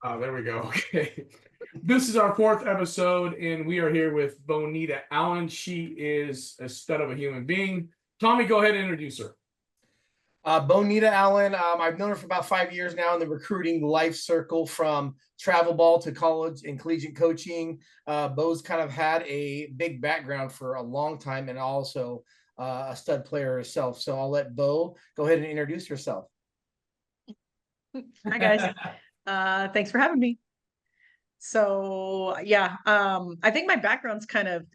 There we go. Okay. This is our fourth episode, and we are here with Bonita Allen. She is a stud of a human being. Tommy, go ahead and introduce her. Bonita Allen. I've known her for about 5 years now in the recruiting life circle, from travel ball to college and collegiate coaching. Bo's kind of had a big background for a long time, and also a stud player herself. So I'll let Bo go ahead and introduce herself. Hi guys. Thanks for having me. So yeah, I think my background's kind of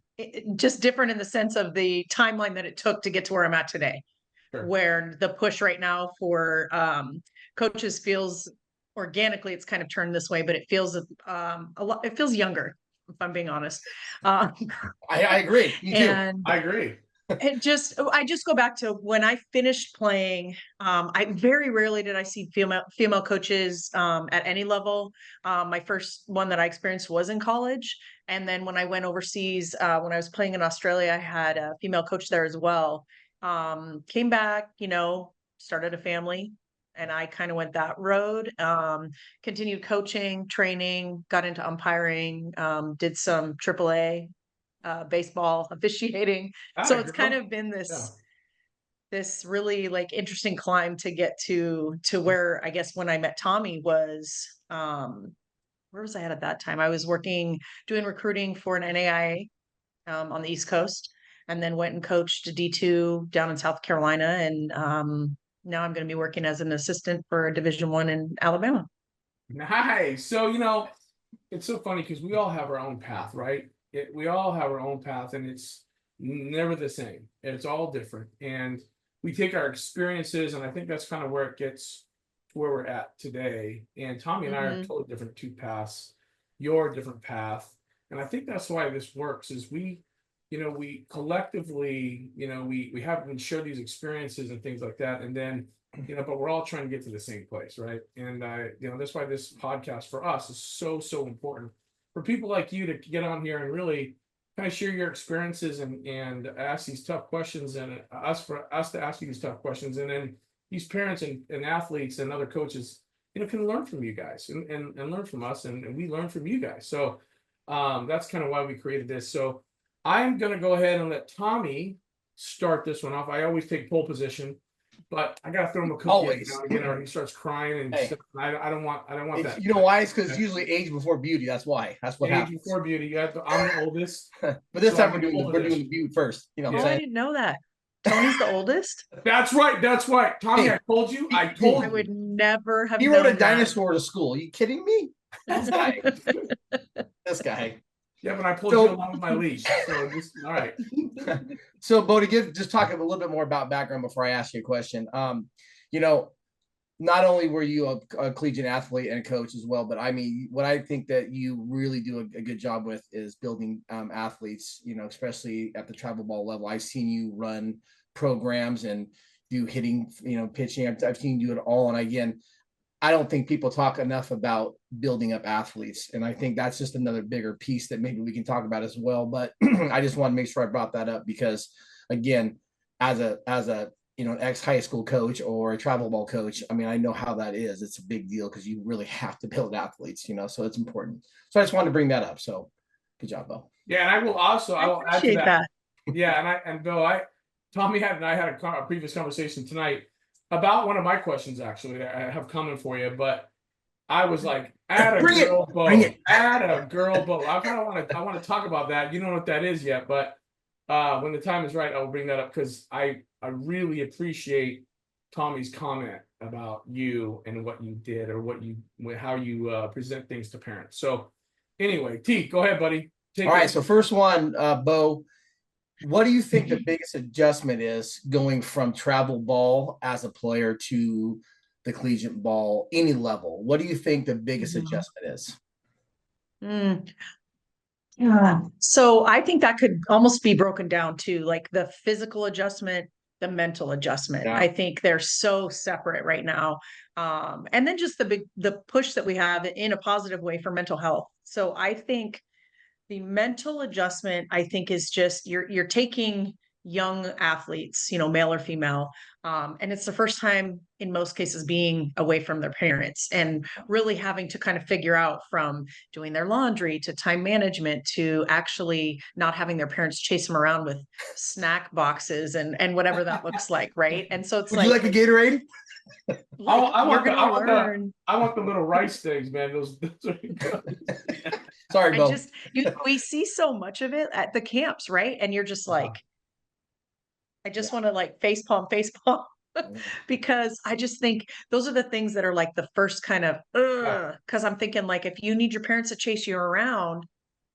just different in the sense of the timeline that it took to get to where I'm at today. Sure. Where the push right now for coaches feels organically, it's kind of turned this way, but it feels a lot. It feels younger, if I'm being honest. I agree. You too. I agree. I just go back to when I finished playing. I very rarely did I see female coaches at any level. My first one that I experienced was in college, and then when I went overseas, when I was playing in Australia, I had a female coach there as well. Came back, started a family, and I kind of went that road. Continued coaching, training, got into umpiring, did some AAA. Baseball officiating. So it's kind of been this really like interesting climb to get to where I guess when I met Tommy was where was I at that time? I was doing recruiting for an NAIA on the East Coast, and then went and coached D2 down in South Carolina, and now I'm going to be working as an assistant for Division I in Alabama. Nice. So it's so funny because we all have our own path, right? We all have our own path, and it's never the same. It's all different, and we take our experiences, and I think that's kind of where it gets to where we're at today. And Tommy and I are totally different, two paths. You're a different path, and I think that's why this works. Is we collectively, we have been share these experiences and things like that, and then but we're all trying to get to the same place, right? And that's why this podcast for us is so important. For people like you to get on here and really kind of share your experiences and ask these tough questions, and for us to ask you these tough questions, and then these parents and athletes and other coaches, can learn from you guys and learn from us, and we learn from you guys. So that's kind of why we created this. So I'm going to go ahead and let Tommy start this one off. I always take pole position, but I gotta throw him a cookie Always. now and again, or he starts crying and stuff. I don't want that. You know why? It's because it's usually age before beauty. That's why. That's what happens. Age before beauty. I'm the oldest. But this time we're doing the beauty first. You know what I'm I saying? didn't know that. Tony's the oldest. That's right. Tommy, Hey, I told you. I would never have. He rode a known dinosaur to school. Are you kidding me? This guy. This guy. Yeah, but I pulled you along with my leash. So all right. So, Bo, just talk a little bit more about background before I ask you a question. Not only were you a collegiate athlete and a coach as well, but I mean, what I think that you really do a good job with is building athletes, especially at the travel ball level. I've seen you run programs and do hitting, pitching. I've seen you do it all. And again, I don't think people talk enough about building up athletes. And I think that's just another bigger piece that maybe we can talk about as well. But I just want to make sure I brought that up because, again, as an ex-high school coach or a travel ball coach, I mean, I know how that is. It's a big deal because you really have to build athletes, so it's important. So I just wanted to bring that up. So good job, Bo. Yeah, and I will add to that. that. Yeah, and Bill, Tommy and I had a previous conversation tonight about one of my questions, actually, that I have coming for you, but I was like, add a girl boat. I want to talk about that. You don't know what that is yet, but when the time is right, I will bring that up because I really appreciate Tommy's comment about you and what you did or how you present things to parents. So anyway, T, go ahead, buddy. All right. So first one, Bo, what do you think the biggest adjustment is going from travel ball as a player to the collegiate ball, any level? What do you think the biggest adjustment is? Yeah. So I think that could almost be broken down to like the physical adjustment, the mental adjustment. Yeah. I think they're so separate right now. And then just the push that we have in a positive way for mental health. So I think the mental adjustment, I think, is just you're taking young athletes, male or female. And it's the first time in most cases being away from their parents and really having to kind of figure out from doing their laundry to time management to actually not having their parents chase them around with snack boxes and whatever that looks like. Right. And so it's Would you like a Gatorade? I learn. want the little rice things, man. Those are good. Sorry, Bo. We see so much of it at the camps, right? And you're just like, I just want to like face palm, because I just think those are the things that are like the first kind of, because I'm thinking like, if you need your parents to chase you around,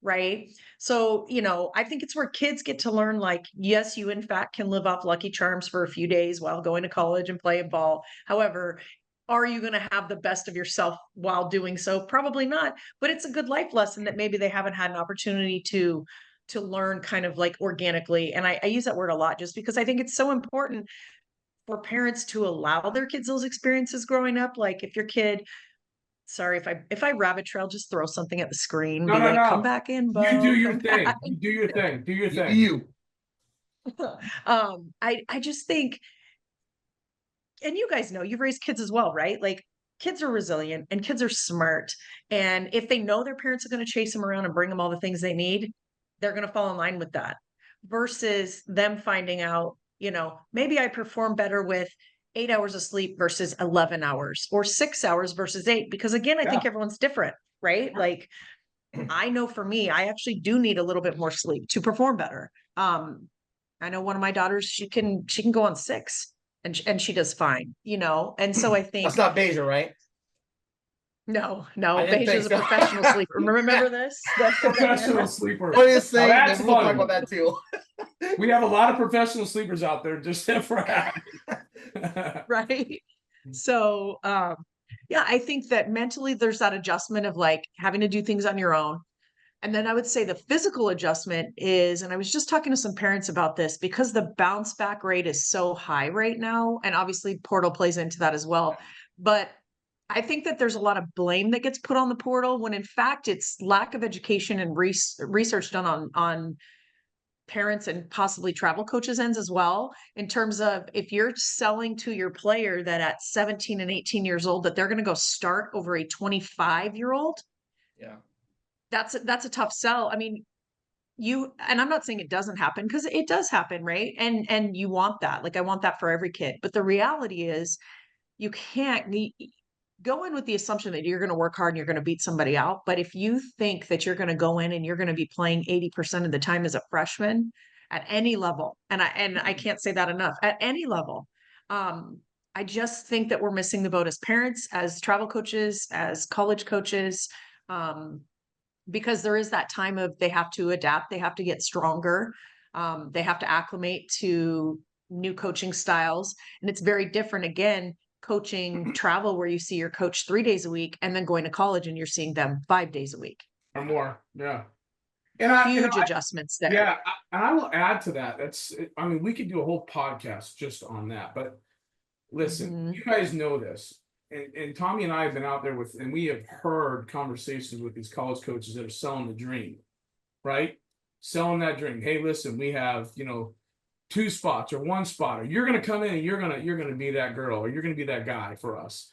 right? So, I think it's where kids get to learn like, yes, you in fact can live off Lucky Charms for a few days while going to college and playing ball. However, are you going to have the best of yourself while doing so? Probably not, but it's a good life lesson that maybe they haven't had an opportunity to learn kind of like organically. And I use that word a lot just because I think it's so important for parents to allow their kids those experiences growing up. Like if your kid, sorry, if I rabbit trail, just throw something at the screen. No, no. Come back in, Bo. You do your thing. You do your thing. Do your thing. You. I just think, and you guys know, you've raised kids as well, right? Like kids are resilient and kids are smart. And if they know their parents are going to chase them around and bring them all the things they need, they're going to fall in line with that versus them finding out, maybe I perform better with 8 hours of sleep versus 11 hours or 6 hours versus 8. Because again, I think everyone's different, right? Like I know for me, I actually do need a little bit more sleep to perform better. I know one of my daughters, she can go on 6 and she does fine, And so I think that's not Beja, right? No, Beja's a professional sleeper. Remember this? Professional sleeper. Funniest thing, that's we'll fun. talk about that too. We have a lot of professional sleepers out there, just for right. So, I think that mentally there's that adjustment of like having to do things on your own. And then I would say the physical adjustment is, and I was just talking to some parents about this because the bounce back rate is so high right now. And obviously portal plays into that as well. But I think that there's a lot of blame that gets put on the portal when in fact it's lack of education and research done on parents and possibly travel coaches ends as well, in terms of if you're selling to your player that at 17 and 18 years old, that they're going to go start over a 25-year-old. Yeah. That's a tough sell. I mean, and I'm not saying it doesn't happen because it does happen, right? And you want that. Like I want that for every kid. But the reality is you can't go in with the assumption that you're going to work hard and you're going to beat somebody out. But if you think that you're going to go in and you're going to be playing 80% of the time as a freshman at any level, and I can't say that enough, at any level, I just think that we're missing the boat as parents, as travel coaches, as college coaches, because there is that time of they have to adapt, they have to get stronger, they have to acclimate to new coaching styles. And it's very different, again, coaching travel where you see your coach 3 days a week and then going to college and you're seeing them 5 days a week or more. Yeah. And huge adjustments there. Yeah. And I will add to that. We could do a whole podcast just on that, but listen, you guys know this. And Tommy and I have been out there and we have heard conversations with these college coaches that are selling the dream, right? Selling that dream. Hey, listen, we have, 2 spots or 1 spot, or you're going to come in and you're going to be that girl, or you're going to be that guy for us.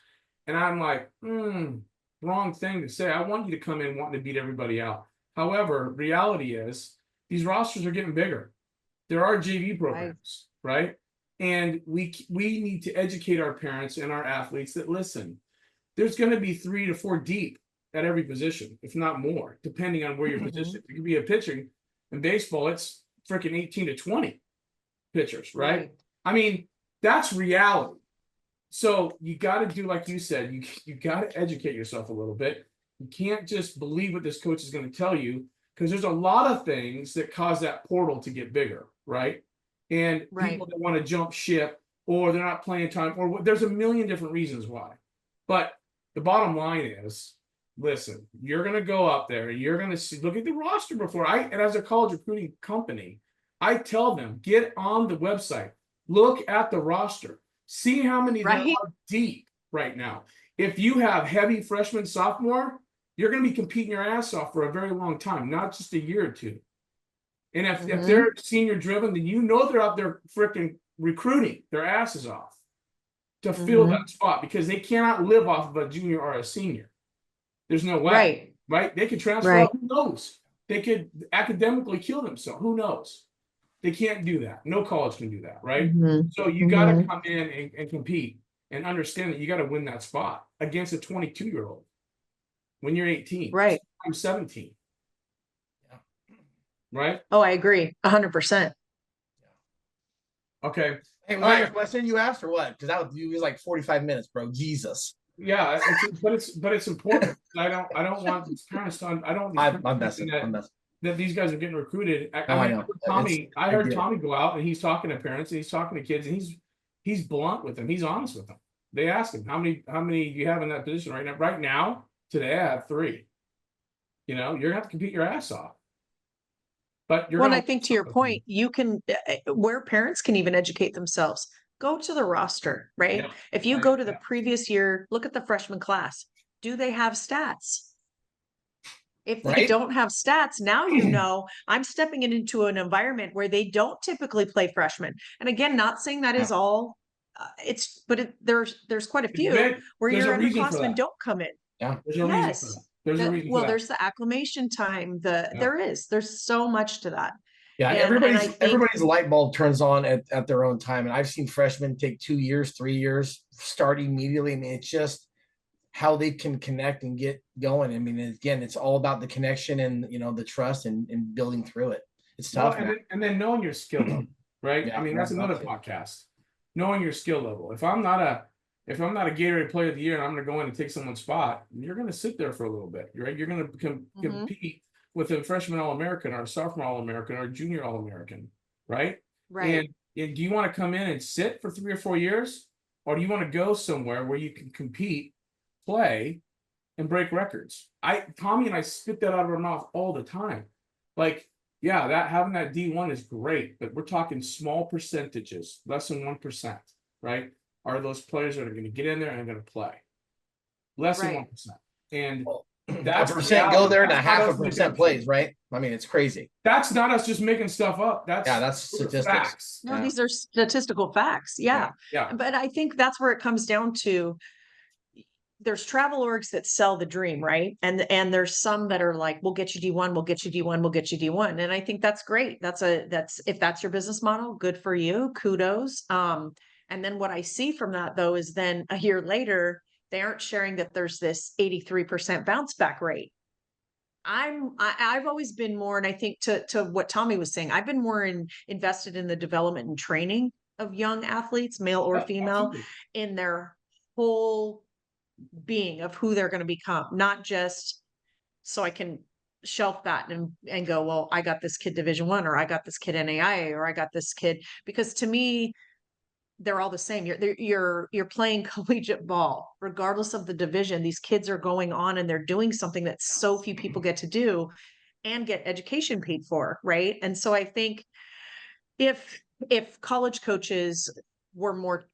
And I'm like, wrong thing to say. I want you to come in wanting to beat everybody out. However, reality is these rosters are getting bigger. There are JV programs, right? And we need to educate our parents and our athletes that, listen, there's going to be 3 to 4 deep at every position, if not more, depending on where your position. It could be a pitching in baseball. It's freaking 18 to 20 pitchers, right? I mean, that's reality. So you got to do, like you said, you got to educate yourself a little bit. You can't just believe what this coach is going to tell you, because there's a lot of things that cause that portal to get bigger, right? And people that want to jump ship, or they're not playing time, or there's a million different reasons why. But the bottom line is, listen, you're going to go up there, you're going to look at the roster before. And as a college recruiting company, I tell them, get on the website, look at the roster, see how many there are deep right now. If you have heavy freshman, sophomore, you're going to be competing your ass off for a very long time, not just a year or two. And if they're senior driven, then you know they're out there freaking recruiting their asses off to fill that spot, because they cannot live off of a junior or a senior. There's no way, right? They could transfer out, who knows? They could academically kill themselves, who knows? They can't do that. No college can do that, right? So you got to come in and compete and understand that you got to win that spot against a 22-year-old when you're 18. Right. I'm 17. Right? Oh, I agree. 100%. Okay. Hey, was that your question you asked or what? Because that was like 45 minutes, bro. Jesus. Yeah, but it's important. I don't want this kind of stuff. I'm messing. That these guys are getting recruited. I know. I heard Tommy go out and he's talking to parents and he's talking to kids, and he's blunt with them. He's honest with them. They ask him, how many do you have in that position right now? Right now, today I have 3. You're gonna have to compete your ass off. But well, I think to your point, you can, where parents can even educate themselves, go to the roster, right? Yeah. If you go to the previous year, look at the freshman class. Do they have stats? If they don't have stats, now I'm stepping into an environment where they don't typically play freshmen. And again, not saying that is all, there's quite a few where your underclassmen don't come in. Yeah, there's no reason for that. There's the acclimation time. There's so much to that. Yeah, everybody's light bulb turns on at their own time. And I've seen freshmen take 2 years, 3 years, start immediately. I mean, it's just how they can connect and get going. I mean, again, it's all about the connection and the trust and building through it. It's tough. And then knowing your skill level, right? Yeah, I mean, that's another podcast. Knowing your skill level. If I'm not a Gatorade Player of the Year and I'm going to go in and take someone's spot, you're going to sit there for a little bit, right? You're going to compete with a freshman All-American or a sophomore All-American or a junior All-American, right? Right. And do you want to come in and sit for 3 or 4 years, or do you want to go somewhere where you can compete, play, and break records? Tommy and I spit that out of our mouth all the time. Like, yeah, having that D1 is great, but we're talking small percentages, less than 1%, right? Are those players that are going to get in there and are going to play. Less than 1%. And that's percent go there and 0.5% plays, right? I mean, it's crazy. That's not us just making stuff up. That's statistics. Facts. No, these are statistical facts. Yeah. But I think that's where it comes down to. There's travel orgs that sell the dream, right? And there's some that are like, we'll get you D1, we'll get you D1, we'll get you D1. And I think that's great. That's if that's your business model, good for you. Kudos. And then what I see from that, though, is then a year later, they aren't sharing that there's this 83% bounce back rate. I've always been more, and I think to what Tommy was saying, I've been more invested in the development and training of young athletes, male or female, in their whole being of who they're going to become, not just so I can shelf that and go, well, I got this kid Division I, or I got this kid NAIA, or I got this kid, because to me, they're all the same. You're playing collegiate ball, regardless of the division. These kids are going on and they're doing something that so few people get to do and get education paid for, right? And so I think if college coaches were more,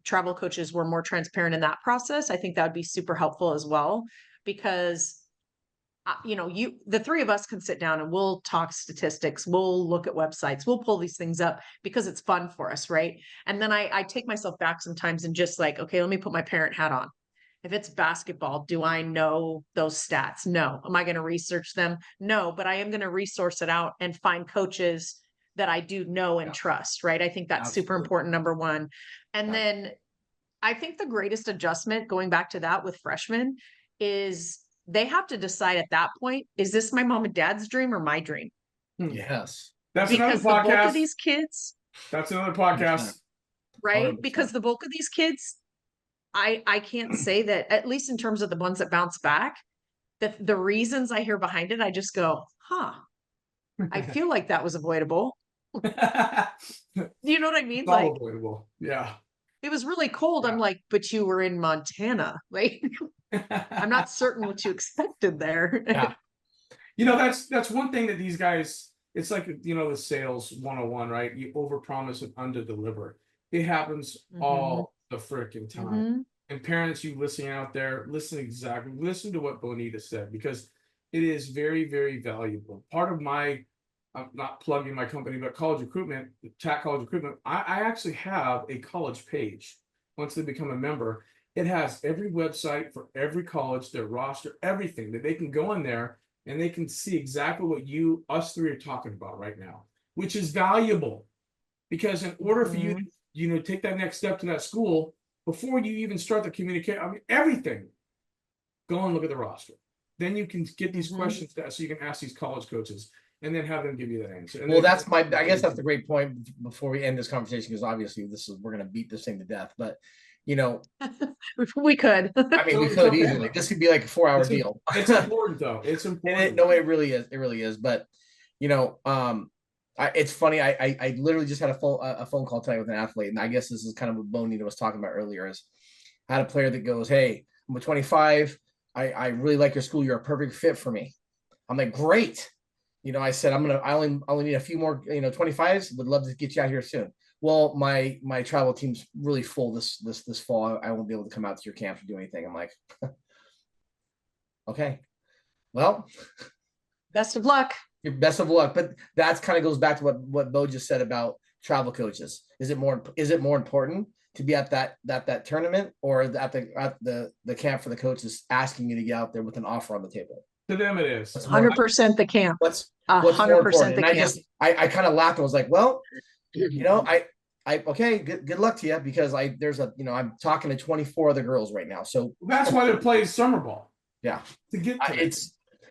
travel coaches were more transparent in that process, I think that would be super helpful as well, because the 3 of us can sit down and we'll talk statistics. We'll look at websites. We'll pull these things up because it's fun for us. Right. And then I take myself back sometimes and just like, okay, let me put my parent hat on. If it's basketball, do I know those stats? No. Am I going to research them? No, but I am going to resource it out and find coaches that I do know and trust. Right. I think that's super important. Number one. And then I think the greatest adjustment, going back to that with freshmen, is they have to decide at that point, is this my mom and dad's dream or my dream? Yes. That's because another podcast. The bulk of these kids. That's another podcast. Right? 100%. Because the bulk of these kids, I can't say that, at least in terms of the ones that bounce back, that the reasons I hear behind it, I just go, I feel like that was avoidable. You know what I mean? It's all avoidable. Yeah. It was really cold. Yeah. I'm like, but you were in Montana. Like, I'm not certain what you expected there. Yeah. That's one thing that these guys, it's like, the sales 101, right? You overpromise and underdeliver. It happens all the freaking time. Mm-hmm. And parents, you listening out there, listen to what Bonita said, because it is very, very valuable. Part of my I'm not plugging my company, but college recruitment, TAC college recruitment, I actually have a college page. Once they become a member, it has every website for every college, their roster, everything that they can go in there and they can see exactly what us three are talking about right now, which is valuable. Because in order for you to, take that next step to that school, before you even start the communication, I mean, everything, go and look at the roster. Then you can get these questions so you can ask these college coaches and then have them give you that answer. And Well, then, I guess that's the great point before we end this conversation, because obviously we're going to beat this thing to death, but we could. I mean, we could easily, this could be like a 4-hour deal. It's important though. It's important. It really is. It really is. But, it's funny. I literally just had a phone call tonight with an athlete, and I guess this is kind of what Bonita was talking about earlier. Is I had a player that goes, "Hey, I'm 25. I really like your school. You're a perfect fit for me." I'm like, "Great." I said, I only need a few more, 25s. Would love to get you out here soon. Well, my travel team's really full this fall. I won't be able to come out to your camp to do anything. I'm like, okay, well, best of luck. Best of luck. But that's kind of goes back to what Bo just said about travel coaches. Is it more important to be at that tournament, or at the camp for the coaches asking you to get out there with an offer on the table? To them, it is 100% the camp. What's 100% the camp. I kind of laughed. I was like, well, okay, good luck to you, because I'm talking to 24 other girls right now. So that's why they're playing summer ball. Yeah, to get to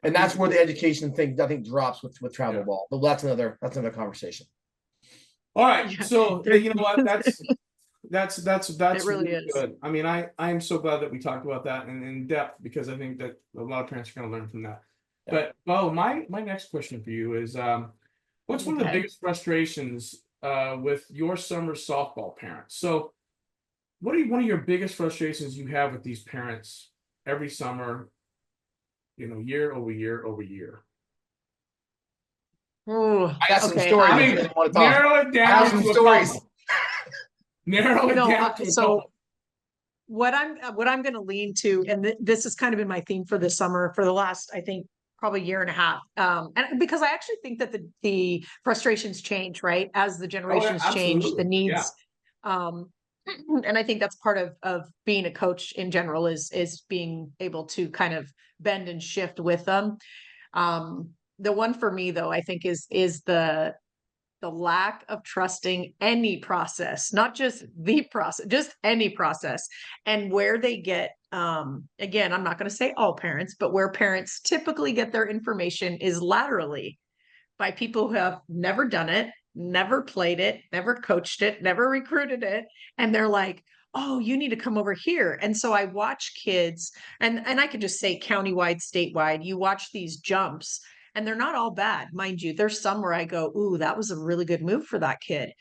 and that's where the education thing I think drops with travel ball. But that's another conversation. All right, so you know what? That's it really is good. I mean, I am so glad that we talked about that in depth, because I think that a lot of parents are going to learn from that. Yeah. But my next question for you is, what's one of the biggest frustrations with your summer softball parents? So, what are one of your biggest frustrations you have with these parents every summer? Year over year over year. Ooh, I got some stories. I mean, narrow it down. I have some stories. Narrow it down. So what I'm going to lean to, and this has kind of been my theme for this summer for the last, I think, probably year and a half. And because I actually think that the frustrations change, right? As the generations change, the needs. Yeah. And I think that's part of being a coach in general is being able to kind of bend and shift with them. The one for me though, I think is the lack of trusting any process, not just the process, just any process, and where they get, again, I'm not going to say all parents, but where parents typically get their information is laterally by people who have never done it, never played it, never coached it, never recruited it. And they're like, oh, you need to come over here. And so I watch kids, and I could just say countywide, statewide, you watch these jumps, and they're not all bad, mind you. There's some where I go, ooh, that was a really good move for that kid.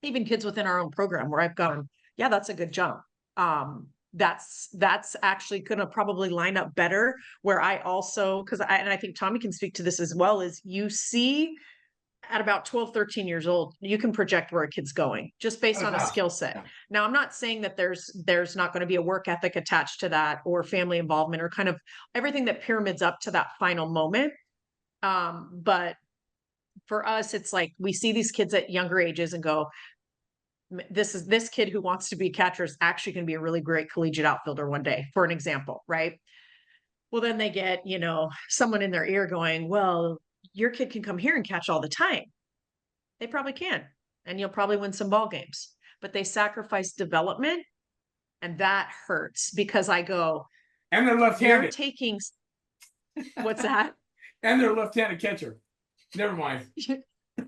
Even kids within our own program where I've gone, yeah, that's a good jump. That's actually going to probably line up better, where I also, and I think Tommy can speak to this as well, is you see at about 12, 13 years old, you can project where a kid's going just based on a skill set. Yeah. Now, I'm not saying that there's not going to be a work ethic attached to that, or family involvement, or kind of everything that pyramids up to that final moment. But for us, it's like we see these kids at younger ages and go, this kid who wants to be a catcher is actually going to be a really great collegiate outfielder one day, for an example, right? Well, then they get, someone in their ear going, well, your kid can come here and catch all the time. They probably can, and you'll probably win some ball games, but they sacrifice development, and that hurts, because I go, and they're left-handed. They're taking, what's that? And they're left-handed catcher. Never mind.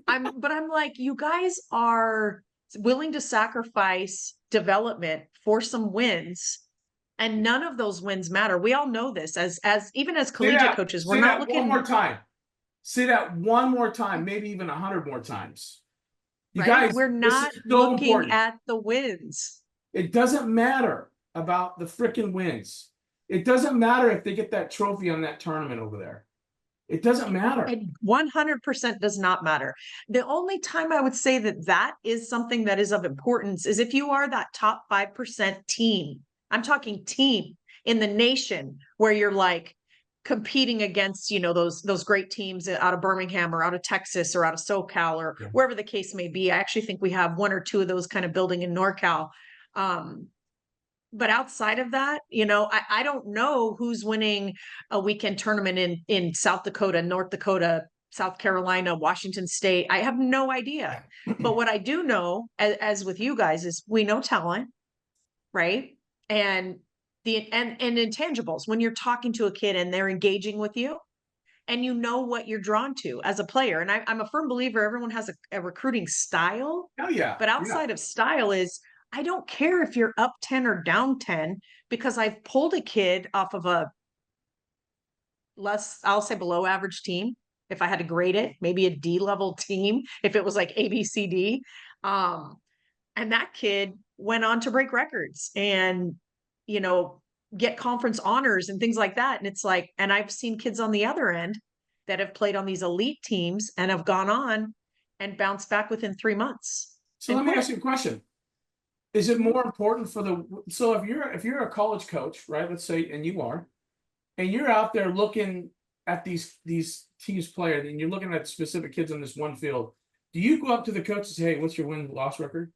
I'm like, you guys are willing to sacrifice development for some wins, and none of those wins matter. We all know this as even as collegiate coaches. We're not looking one more time. Say that one more time, maybe even 100 more times. You guys, we're not looking at the wins. It doesn't matter about the freaking wins. It doesn't matter if they get that trophy on that tournament over there. It doesn't matter. It 100% does not matter. The only time I would say that is something that is of importance is if you are that top 5% team. I'm talking team in the nation, where you're like, competing against, those great teams out of Birmingham or out of Texas or out of SoCal or wherever the case may be. I actually think we have one or two of those kind of building in NorCal. But outside of that, I don't know who's winning a weekend tournament in South Dakota, North Dakota, South Carolina, Washington State. I have no idea. But what I do know, as with you guys, is we know talent, right? And and intangibles. When you're talking to a kid and they're engaging with you, and you know what you're drawn to as a player. And I'm a firm believer everyone has a recruiting style. Oh yeah. But outside of style is, I don't care if you're up 10 or down 10, because I've pulled a kid off of a I'll say below average team. If I had to grade it, maybe a D level team, if it was like A, B, C, D. And that kid went on to break records and, get conference honors and things like that. And it's like, and I've seen kids on the other end that have played on these elite teams and have gone on and bounced back within 3 months. So let me ask you a question. Is it more important so if you're a college coach, right? Let's say, and you are, and you're out there looking at these teams play, and you're looking at specific kids on this one field, do you go up to the coach and say, hey, what's your win-loss record?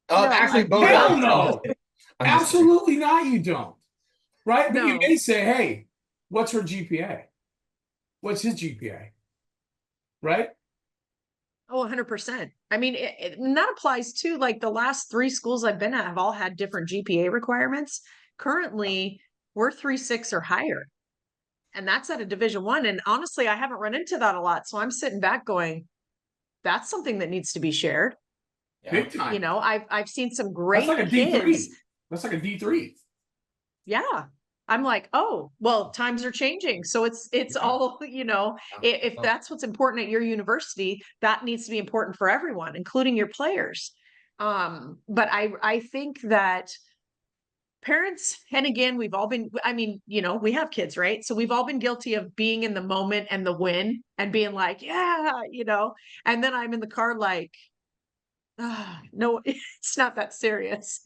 Actually, both. Hell no. Absolutely not, you don't. Right? But No. you may say, hey, what's her GPA? What's his GPA? Right? Oh, 100%. I mean, and that applies to like the last 3 schools I've been at have all had different GPA requirements. Currently, we're 3.6 or higher. And that's at a Division I. And honestly, I haven't run into that a lot. So I'm sitting back going, that's something that needs to be shared. Yeah. Big time. I've seen some great That's like a kids. D3. That's like a D3. Yeah. I'm like, oh, well, times are changing. So it's all, if that's what's important at your university, that needs to be important for everyone, including your players. But I think that parents, and again, we've all been, we have kids, right? So we've all been guilty of being in the moment and the win and being like, yeah, and then I'm in the car like, no, it's not that serious.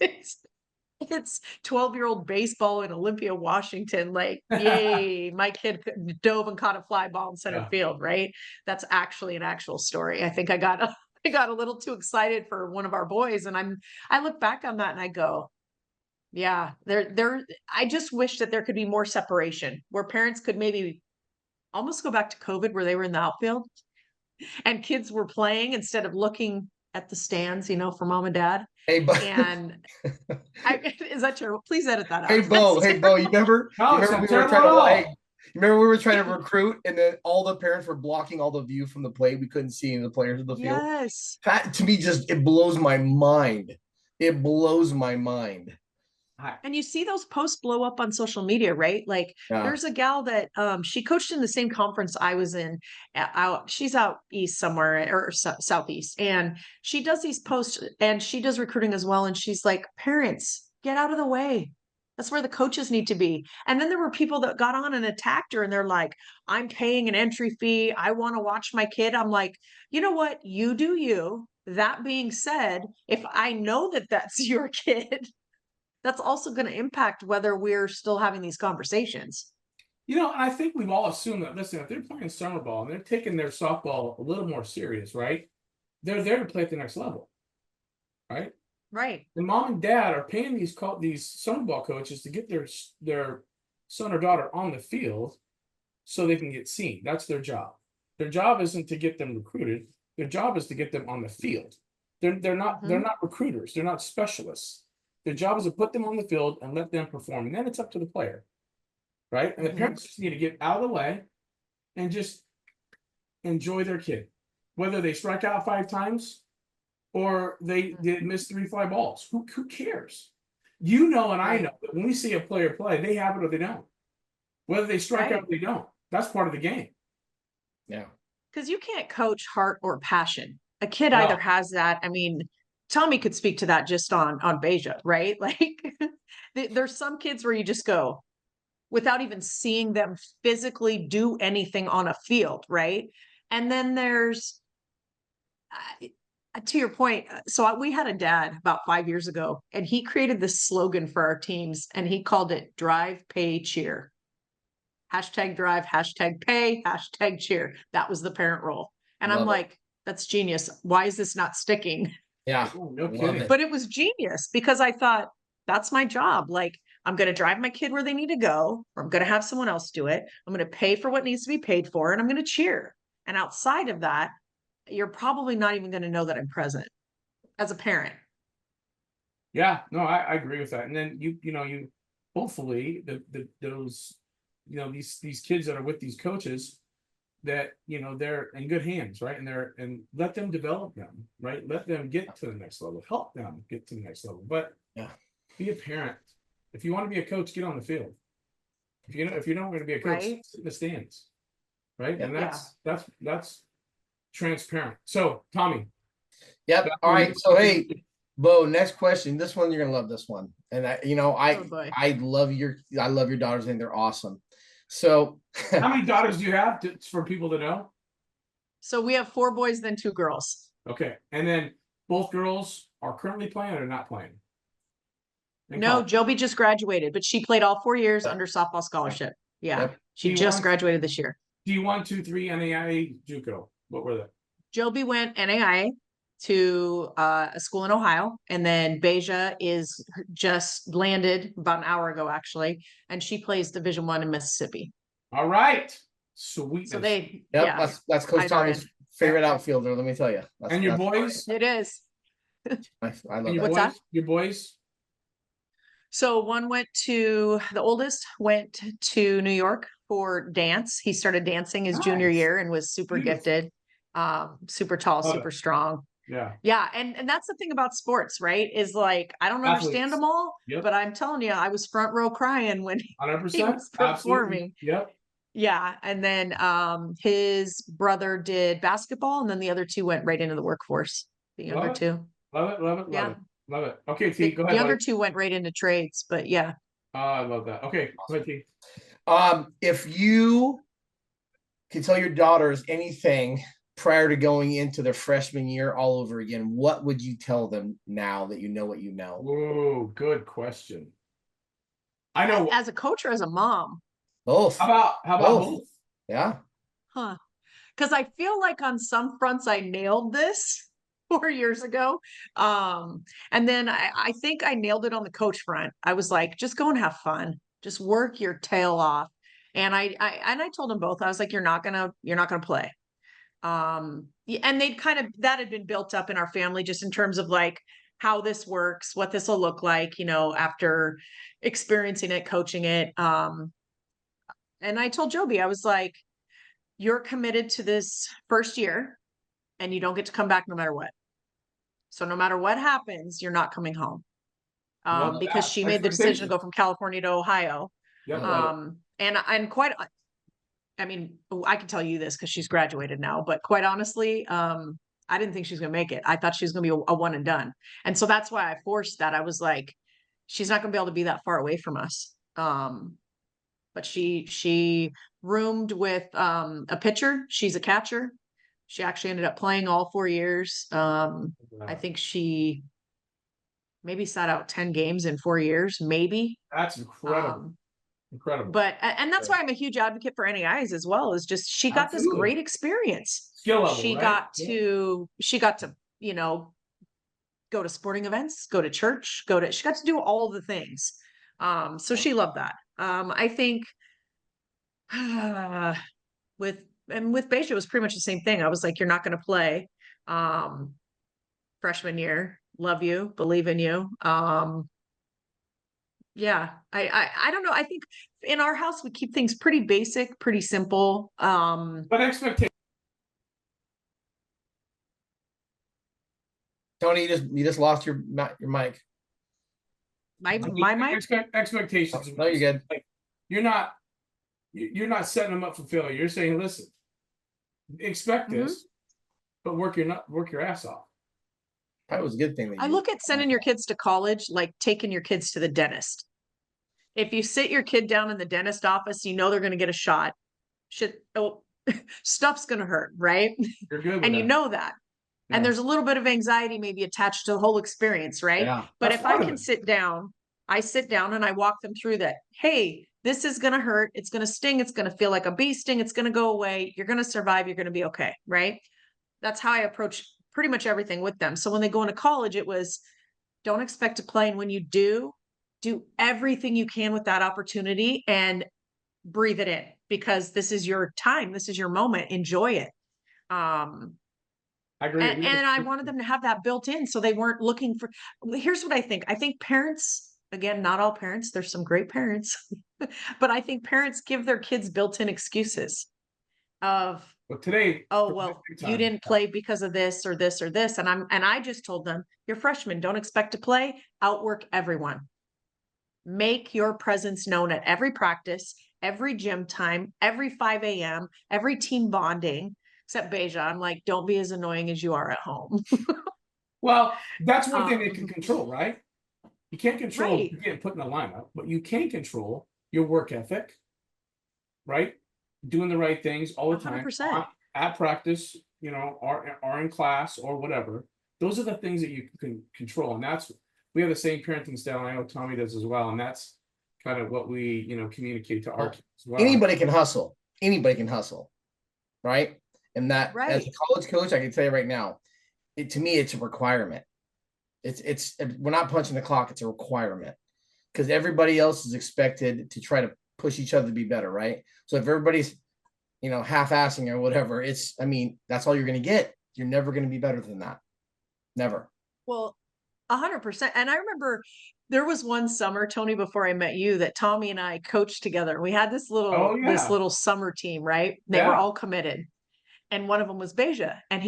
It's 12-year-old baseball in Olympia, Washington. Like, yay, my kid dove and caught a fly ball in center field, right? That's actually an actual story. I think I got a little too excited for one of our boys. And I look back on that and I go, yeah, I just wish that there could be more separation where parents could maybe almost go back to COVID where they were in the outfield and kids were playing instead of looking at the stands, for mom and dad. Hey, Bo. And is that terrible? Please edit that out. Hey, Bo. You remember? We were trying to recruit, and then all the parents were blocking all the view from the plate. We couldn't see any of the players in the field. Yes. That to me it blows my mind. It blows my mind. And you see those posts blow up on social media, right? Like there's a gal that she coached in the same conference I was in. She's out east somewhere or southeast, and she does these posts and she does recruiting as well. And she's like, parents, get out of the way. That's where the coaches need to be. And then there were people that got on and attacked her and they're like, I'm paying an entry fee. I want to watch my kid. I'm like, you know what? You do you. That being said, if I know that that's your kid, that's also going to impact whether we're still having these conversations. I think we've all assumed that, listen, if they're playing summer ball and they're taking their softball a little more serious, right? They're there to play at the next level, right? Right. And mom and dad are paying these summer ball coaches to get their son or daughter on the field so they can get seen. That's their job. Their job isn't to get them recruited. Their job is to get them on the field. They're not recruiters. They're not specialists. Their job is to put them on the field and let them perform. And then it's up to the player, right? And the parents just need to get out of the way and just enjoy their kid. Whether they strike out 5 times or they miss 3 fly balls. Who cares? And I know that when we see a player play, they have it or they don't. Whether they strike out or they don't. That's part of the game. Yeah. Because you can't coach heart or passion. A kid either has that. I mean, Tommy could speak to that just on Beja, right? Like there's some kids where you just go without even seeing them physically do anything on a field, right? And then there's to your point, we had a dad about 5 years ago, and he created this slogan for our teams, and he called it drive, pay, cheer. Hashtag drive, hashtag pay, hashtag cheer. That was the parent role. And I'm Love it. like, that's genius. Why is this not sticking? Yeah. Oh, no Love kidding. it. But it was genius because I thought, that's my job. Like, I'm going to drive my kid where they need to go, or I'm going to have someone else do it. I'm going to pay for what needs to be paid for, and I'm going to cheer. And outside of that, you're probably not even going to know that I'm present as a parent. Yeah, no, I agree with that. And then you hopefully those, these kids that are with these coaches, that they're in good hands, right? And let them develop them, right? Let them get to the next level, help them get to the next level. But Yeah. Be a parent. If you want to be a coach, get on the field. If you don't want to be a coach, Right. sit in the stands, right? Yeah. And that's transparent. So Tommy. Yep. All right. So hey, Bo, next question. This one, you're gonna love this one. And Oh, boy. I love your daughters, and they're awesome. So How many daughters do you have for people to know? So we have 4 boys, then 2 girls. Okay. And then both girls are currently playing or not playing? No, college? Joby just graduated, but she played all 4 years Yep. under softball scholarship. Yeah. Yep. She D1? just graduated this year. D1, 2, 3, NAIA, JUCO. What were they? Joby went NAIA to a school in Ohio, and then Beja is just landed about an hour ago, actually, and she plays Division I in Mississippi. All right. Sweet. So Yep. yeah, That's Coach Either Tommy's end. favorite outfielder. Let me tell you. And your boys? it is. I And love your that. What's that? boys? Your boys? So the oldest went to New York for dance. He started dancing his junior Nice. year and was super Beautiful. gifted, super tall, Love super it. strong. Yeah. Yeah, and that's the thing about sports, right? Is like I don't understand Athletes. them all, Yep. but I'm telling you, I was front row crying when he 100%. was Absolutely. performing. Yep. Yeah, and then his brother did basketball, and then the other 2 went right into the workforce. The younger Love it. 2, Love it. Love it. Love yeah. it. Love it. Okay, T, The go ahead. younger Buddy. 2 went right into trades, but yeah. I love that. Okay, go ahead, T. If you could tell your daughters anything prior to going into their freshman year all over again, what would you tell them now that you know what you know? Whoa, good question. I know. As a coach or as a mom? Both. How about both? Yeah. Huh. Because I feel like on some fronts I nailed this 4 years ago. And then I think I nailed it on the coach front. I was like, just go and have fun. Just work your tail off. And I told them both, I was like, you're not gonna play. And that had been built up in our family just in terms of like how this works, what this will look like, after experiencing it, coaching it. And I told Joby, I was like, you're committed to this first year and you don't get to come back no matter what. So no matter what happens, you're not coming home. Love Because that. she made the decision to go from California to Ohio. Yep. And quite, I mean, I can tell you this because she's graduated now, but quite honestly, I didn't think she was going to make it. I thought she was going to be a one and done. And so that's why I forced that. I was like, she's not going to be able to be that far away from us. But she roomed with a pitcher. She's a catcher. She actually ended up playing all 4 years. I think she maybe sat out 10 games in 4 years, maybe. That's incredible. Incredible. But and that's why I'm a huge advocate for NAIs as well, is just she got this great experience. Skill level, She right? got to, go to sporting events, go to church, she got to do all the things. So she loved that. I think with Beja, it was pretty much the same thing. I was like, you're not going to play freshman year. Love you, believe in you. Yeah, I don't know. I think in our house we keep things pretty basic, pretty simple. But expectation. Tony, you just lost your mic. My mic. Expectations. No, you're good. Like, you're not setting them up for failure. You're saying, listen, expect this, but work your ass off. That was a good thing. I look at sending your kids to college like taking your kids to the dentist. If you sit your kid down in the dentist office, they're going to get a shot. Stuff's going to hurt, right? You're good with And that. you know that. And there's a little bit of anxiety maybe attached to the whole experience, right? Yeah, but that's if I part of can it. sit down, I sit down and I walk them through that. Hey, this is going to hurt. It's going to sting. It's going to feel like a bee sting. It's going to go away. You're going to survive. You're going to be okay. Right. That's how I approach pretty much everything with them. So when they go into college, it was don't expect to play. And when you do everything you can with that opportunity and breathe it in, because this is your time. This is your moment. Enjoy it. I agree. And I wanted them to have that built in, so they weren't looking for. Here's what I think. I think parents, again, not all parents, there's some great parents, but I think parents give their kids built-in excuses of, But today, oh, for well, big you time, didn't play because of this or this or this. And I just told them, you're freshmen, don't expect to play, outwork everyone. Make your presence known at every practice, every gym time, every 5 a.m., every team bonding. Except Beja, I'm like, don't be as annoying as you are at home. well, that's one thing they can control, right? You can't control Right. you getting put in a lineup, but you can control your work ethic, right? Doing the right things all the time 100%. at practice, or in class or whatever. Those are the things that you can control, and that's we have the same parenting style. I know Tommy does as well, and that's kind of what we communicate to our kids as well. Anybody can hustle. Anybody can hustle, right? And that as a college coach, I can tell you right now, to me, it's a requirement. It's we're not punching the clock. It's a requirement because everybody else is expected to try to push each other to be better, right? So if everybody's, half-assing or whatever, that's all you're going to get. You're never going to be better than that. Never. Well, 100%. And I remember there was one summer, Tony, before I met you, that Tommy and I coached together. We had this little summer team, right? They were all committed. And one of them was Beja. And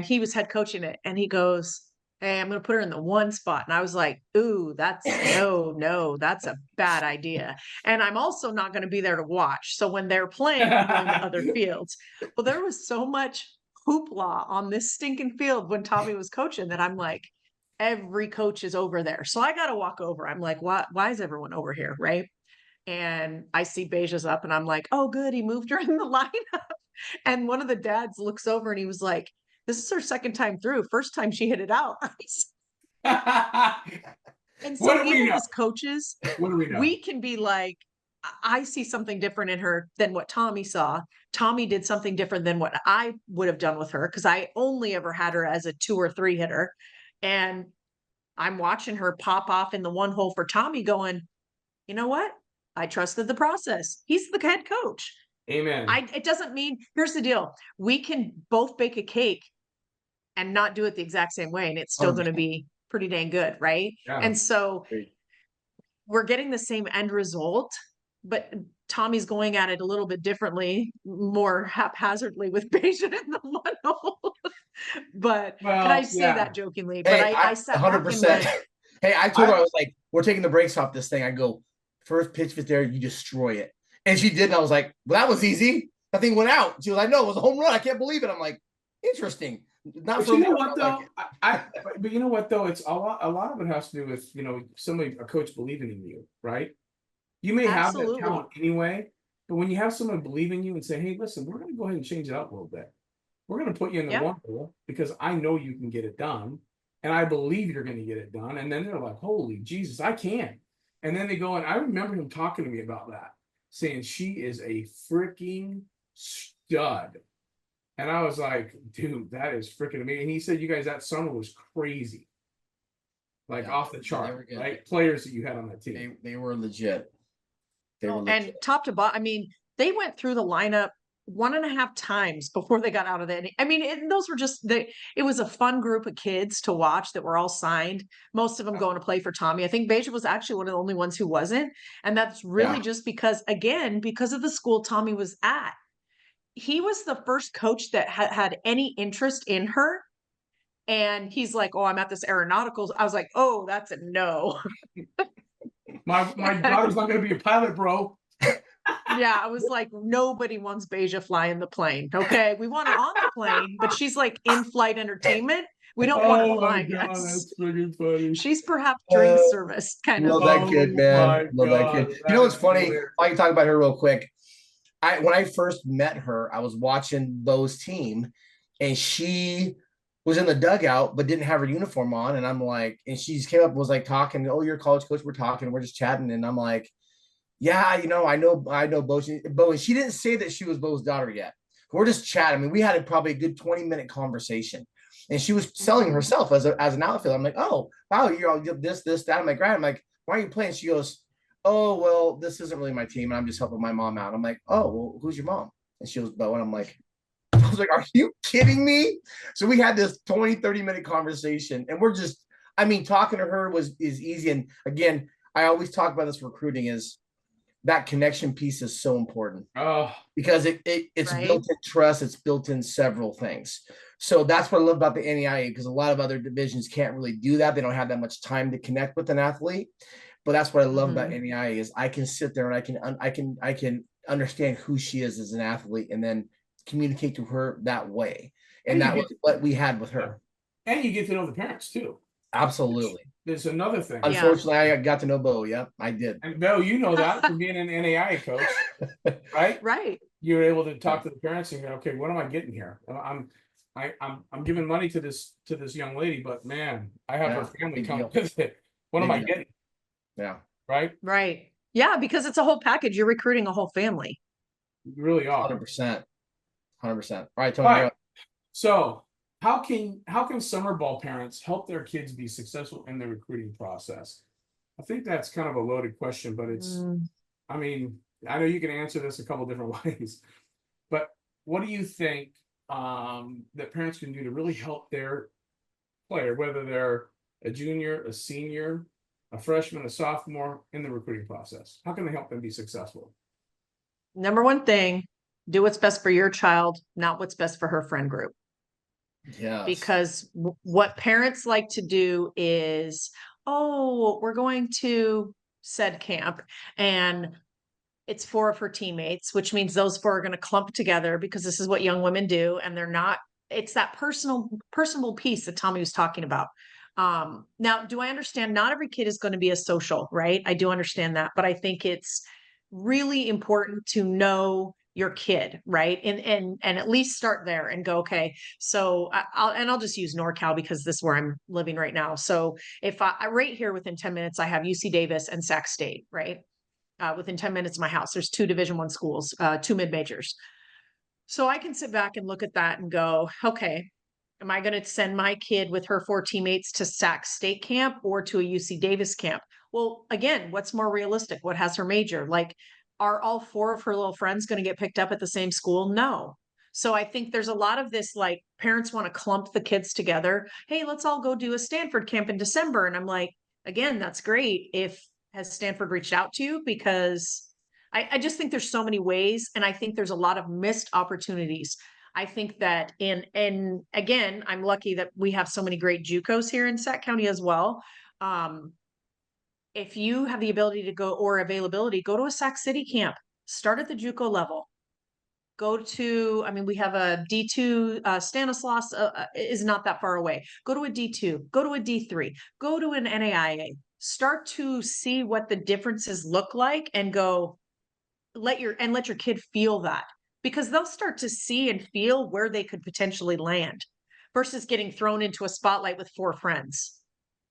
he was head coaching it. And he goes, hey, I'm going to put her in the one spot. And I was like, ooh, that's that's a bad idea. And I'm also not going to be there to watch. So when they're playing, I'm going to other fields. Well, there was so much hoopla on this stinking field when Tommy was coaching that I'm like, every coach is over there. So I got to walk over. I'm like, why is everyone over here? Right. And I see Beja's up and I'm like, oh, good. He moved her in the lineup. And one of the dads looks over and he was like, this is her second time through. First time she hit it out. And so even as coaches, what do we know? we can be like, I see something different in her than what Tommy saw. Tommy did something different than what I would have done with her because I only ever had her as a 2 or 3 hitter. And I'm watching her pop off in the one hole for Tommy going, you know what? I trusted the process. He's the head coach. Amen. It doesn't mean, here's the deal. We can both bake a cake and not do it the exact same way. And it's still going to be pretty dang good. Right. Yeah. And so we're getting the same end result, but Tommy's going at it a little bit differently, more haphazardly with Beja in the one hole. But and I say that jokingly, but I sat 100%. Back and went, hey, I told her, I was like, we're taking the brakes off this thing. I go, first pitch is there, you destroy it. And she did. And I was like, well, that was easy. That thing went out. She was like, no, it was a home run. I can't believe it. I'm like, interesting. Not for you know what though? But you know what though? It's a lot of it has to do with, a coach believing in you, right? You may have that talent anyway, but when you have someone believe in you and say, hey, listen, we're going to go ahead and change it up a little bit. We're going to put you in the one hole because I know you can get it done. And I believe you're going to get it done. And then they're like, holy Jesus, I can. And then they go, and I remember him talking to me about that, saying she is a freaking stud. And I was like, dude, that is freaking amazing. And he said, you guys, that summer was crazy. Like off the chart, right? Players that you had on that team. They were legit. And top to bottom, they went through the lineup 1.5 times before they got out of the inning. Those were just it was a fun group of kids to watch that were all signed. Most of them going to play for Tommy. I think Beja was actually one of the only ones who wasn't. And that's really just because of the school Tommy was at. He was the first coach that had any interest in her. And he's like, oh, I'm at this aeronautical. I was like, oh, that's a no. My daughter's not going to be a pilot, bro. Yeah, I was like, nobody wants Beja flying the plane. Okay, we want her on the plane, but she's like in-flight entertainment. We don't want her flying. That's freaking funny. She's perhaps during service, kind of. Love that kid, man. Love that kid. You know what's funny? I can talk about her real quick. When I first met her, I was watching Bo's team, and she was in the dugout, but didn't have her uniform on. And I'm like, and she just came up and was like talking, oh, you're a college coach. We're talking, we're just chatting. And I'm like, yeah, I know Bo. Bo, and she didn't say that she was Bo's daughter yet. We're just chatting. I mean, we had probably a good 20-minute conversation. And she was selling herself as an outfielder. I'm like, oh, wow, you're all this, that. I'm like, right. I'm like, why are you playing? She goes, oh, well, this isn't really my team. And I'm just helping my mom out. I'm like, oh, well, who's your mom? And she was Bo. And I'm like, I was like, are you kidding me? So we had this 30-minute conversation. And we're just, I mean, talking to her is easy. And again, I always talk about this recruiting is that connection piece is so important because it's Right. built in trust. It's built in several things. So that's what I love about the NEIA, because a lot of other divisions can't really do that. They don't have that much time to connect with an athlete. But that's what I love about NEIA is I can sit there and I can understand who she is as an athlete and then communicate to her that way. And that was what we had with her. And you get to know the parents too. Absolutely. There's another thing. Unfortunately, I got to know Bo. Yep, I did. And Bo, you know that from being an NAIA coach, right? Right. You're able to talk to the parents and go, okay, what am I getting here? I'm giving money to this young lady, but man, I have her family come with it. What am I getting? Yeah. Right. Right. Yeah, because it's a whole package. You're recruiting a whole family. You really are. 100%. 100%. All right, Tony. All right. So how can summer ball parents help their kids be successful in the recruiting process? I think that's kind of a loaded question, but it's, I mean, I know you can answer this a couple different ways, but what do you think that parents can do to really help their player, whether they're a junior, a senior, a freshman, a sophomore, in the recruiting process? How can they help them be successful? Number one thing, do what's best for your child, not what's best for her friend group. Yeah. Because what parents like to do is, oh, we're going to said camp and it's 4 of her teammates, which means those 4 are going to clump together because this is what young women do. And they're not, it's that personal piece that Tommy was talking about. Now, do I understand not every kid is going to be a social, right? I do understand that, but I think it's really important to know your kid, right? And at least start there and go, okay, so I'll just use NorCal because this is where I'm living right now. So if I right here within 10 minutes, I have UC Davis and Sac State, right? Within 10 minutes of my house, there's 2 Division I schools, 2 mid-majors. So I can sit back and look at that and go, okay, am I going to send my kid with her 4 teammates to Sac State camp or to a UC Davis camp? Well, again, what's more realistic? What has her major? Like, are all 4 of her little friends going to get picked up at the same school? No. So I think there's a lot of this, like, parents want to clump the kids together. Hey, let's all go do a Stanford camp in December. And I'm like, again, that's great. Has Stanford reached out to you? Because I just think there's so many ways. And I think there's a lot of missed opportunities. I think that and again, I'm lucky that we have so many great JUCOs here in Sac County as well. If you have the ability to go or availability, go to a Sac City camp, start at the JUCO level. Go to, I mean, we have a D2, Stanislaus is not that far away. Go to a D2, go to a D3, go to an NAIA, start to see what the differences look like and go, let your kid feel that, because they'll start to see and feel where they could potentially land versus getting thrown into a spotlight with 4 friends.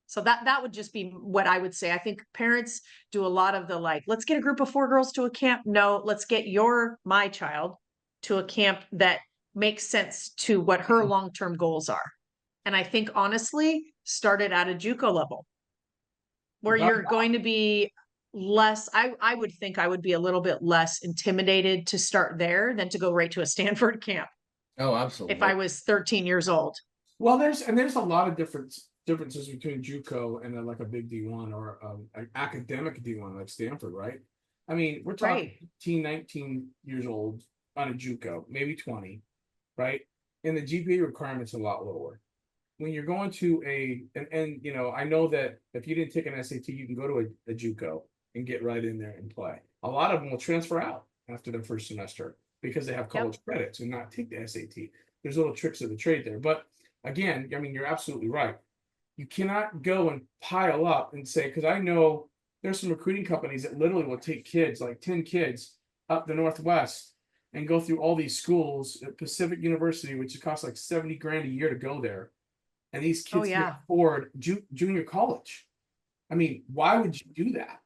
So that would just be what I would say. I think parents do a lot of the, like, let's get a group of 4 girls to a camp. No, let's get my child to a camp that makes sense to what her long-term goals are. And I think honestly, started at a JUCO level where you're going to be less, I would think I would be a little bit less intimidated to start there than to go right to a Stanford camp. Oh, absolutely. If I was 13 years old. Well, there's a lot of differences between JUCO and like a big D1 or an academic D1 like Stanford, right? I mean, we're talking 18, 19 years old on a JUCO, maybe 20, right? And the GPA requirement's a lot lower. When you're going to and you know, I know that if you didn't take an SAT, you can go to a JUCO and get right in there and play. A lot of them will transfer out after their first semester because they have college credits and not take the SAT. There's little tricks of the trade there. But again, I mean, you're absolutely right. You cannot go and pile up and say, because I know there's some recruiting companies that literally will take kids, like 10 kids up the Northwest and go through all these schools at Pacific University, which costs like 70 grand a year to go there. and these Oh, kids yeah. can afford junior college. I mean, why would you do that?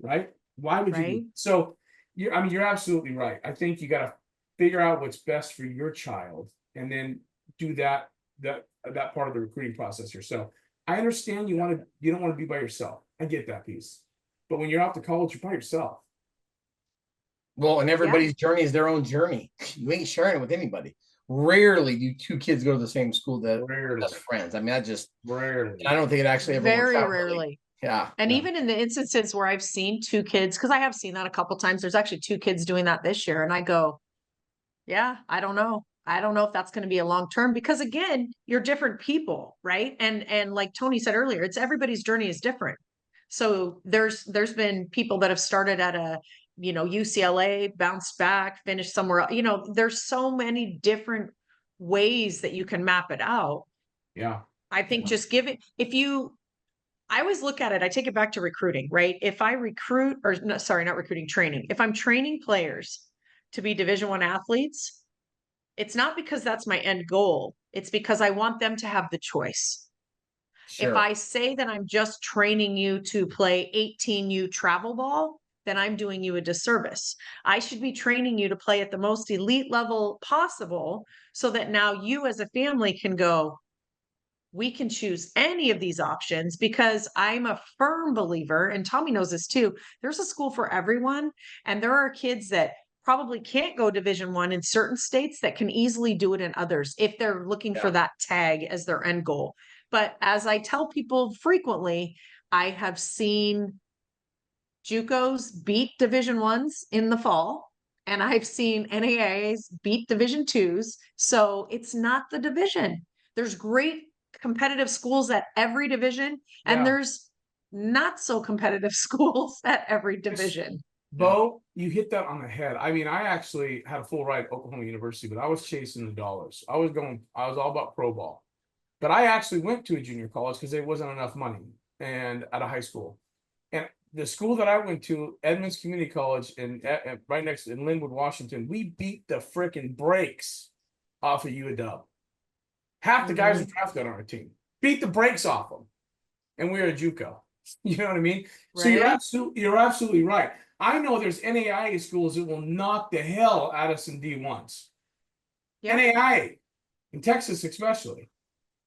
Right? Why would you do Right. so? You're absolutely right. I think you got to figure out what's best for your child and then do that part of the recruiting process yourself. I understand you don't want to be by yourself. I get that piece. But when you're out to college, you're by yourself. Well, and everybody's journey is their own journey. You ain't sharing it with anybody. Rarely do two kids go to the same school that best friends. I mean, I don't think it actually ever works Very out, rarely. really. Yeah. And even in the instances where I've seen two kids, because I have seen that a couple times, there's actually two kids doing that this year. And I go, yeah, I don't know. I don't know if that's going to be a long term, because again, you're different people, right? And like Tony said earlier, it's everybody's journey is different. So there's been people that have started at a, UCLA, bounced back, finished somewhere else. There's so many different ways that you can map it out. Yeah. I think just I always look at it, I take it back to recruiting, right? If I recruit, or no, sorry, not recruiting, training. If I'm training players to be Division I athletes, it's not because that's my end goal. It's because I want them to have the choice. If I say that I'm just training you to play 18U travel ball, then I'm doing you a disservice. I should be training you to play at the most elite level possible so that now you as a family can go, we can choose any of these options, because I'm a firm believer, and Tommy knows this too, there's a school for everyone. And there are kids that probably can't go Division I in certain states that can easily do it in others if they're looking for that tag as their end goal. But as I tell people frequently, I have seen JUCOs beat Division I's in the fall, and I've seen NAIAs beat Division IIs. So it's not the division. There's great competitive schools at every division, and there's not so competitive schools at every division. Bo, you hit that on the head. I mean, I actually had a full ride at Oklahoma University, but I was chasing the dollars. I was all about pro ball. But I actually went to a junior college because there wasn't enough money and at a high school. And the school that I went to, Edmonds Community College, right next in Linwood, Washington, we beat the freaking brakes off of UW. Half the guys who drafted on our team beat the brakes off them, and we were a JUCO. You know what I mean? So you're absolutely right. I know there's NAIA schools that will knock the hell out of some D1s. NAIA in Texas, especially.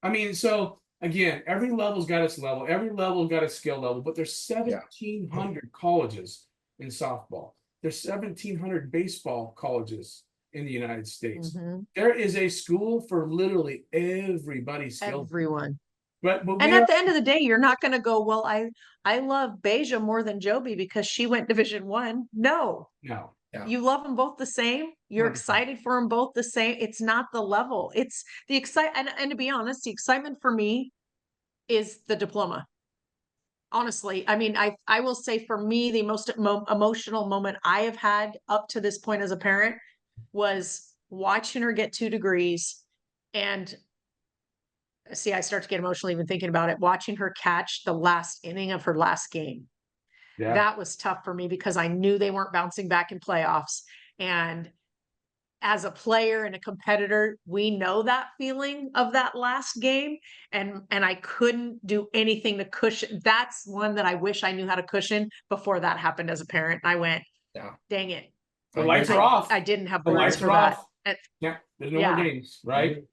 I mean, so again, every level's got its level. Every level got its skill level. But there's 1,700 colleges in softball. There's 1,700 baseball colleges in the United States. There is a school for literally everybody's skill. Everyone. But and at the end of the day, you're not going to go, well, I love Beja more than Joby because she went Division I. No. You love them both the same. You're excited for them both the same. It's not the level. It's the excitement. And to be honest, the excitement for me is the diploma. Honestly, I mean, I will say for me, the most emotional moment I have had up to this point as a parent was watching her get 2 degrees. And see, I start to get emotional even thinking about it, watching her catch the last inning of her last game. That was tough for me because I knew they weren't bouncing back in playoffs. And as a player and a competitor, we know that feeling of that last game. And I couldn't do anything to cushion. That's one that I wish I knew how to cushion before that happened as a parent. I went, dang it. The lights are off. I didn't have words for that. There's no more games, right?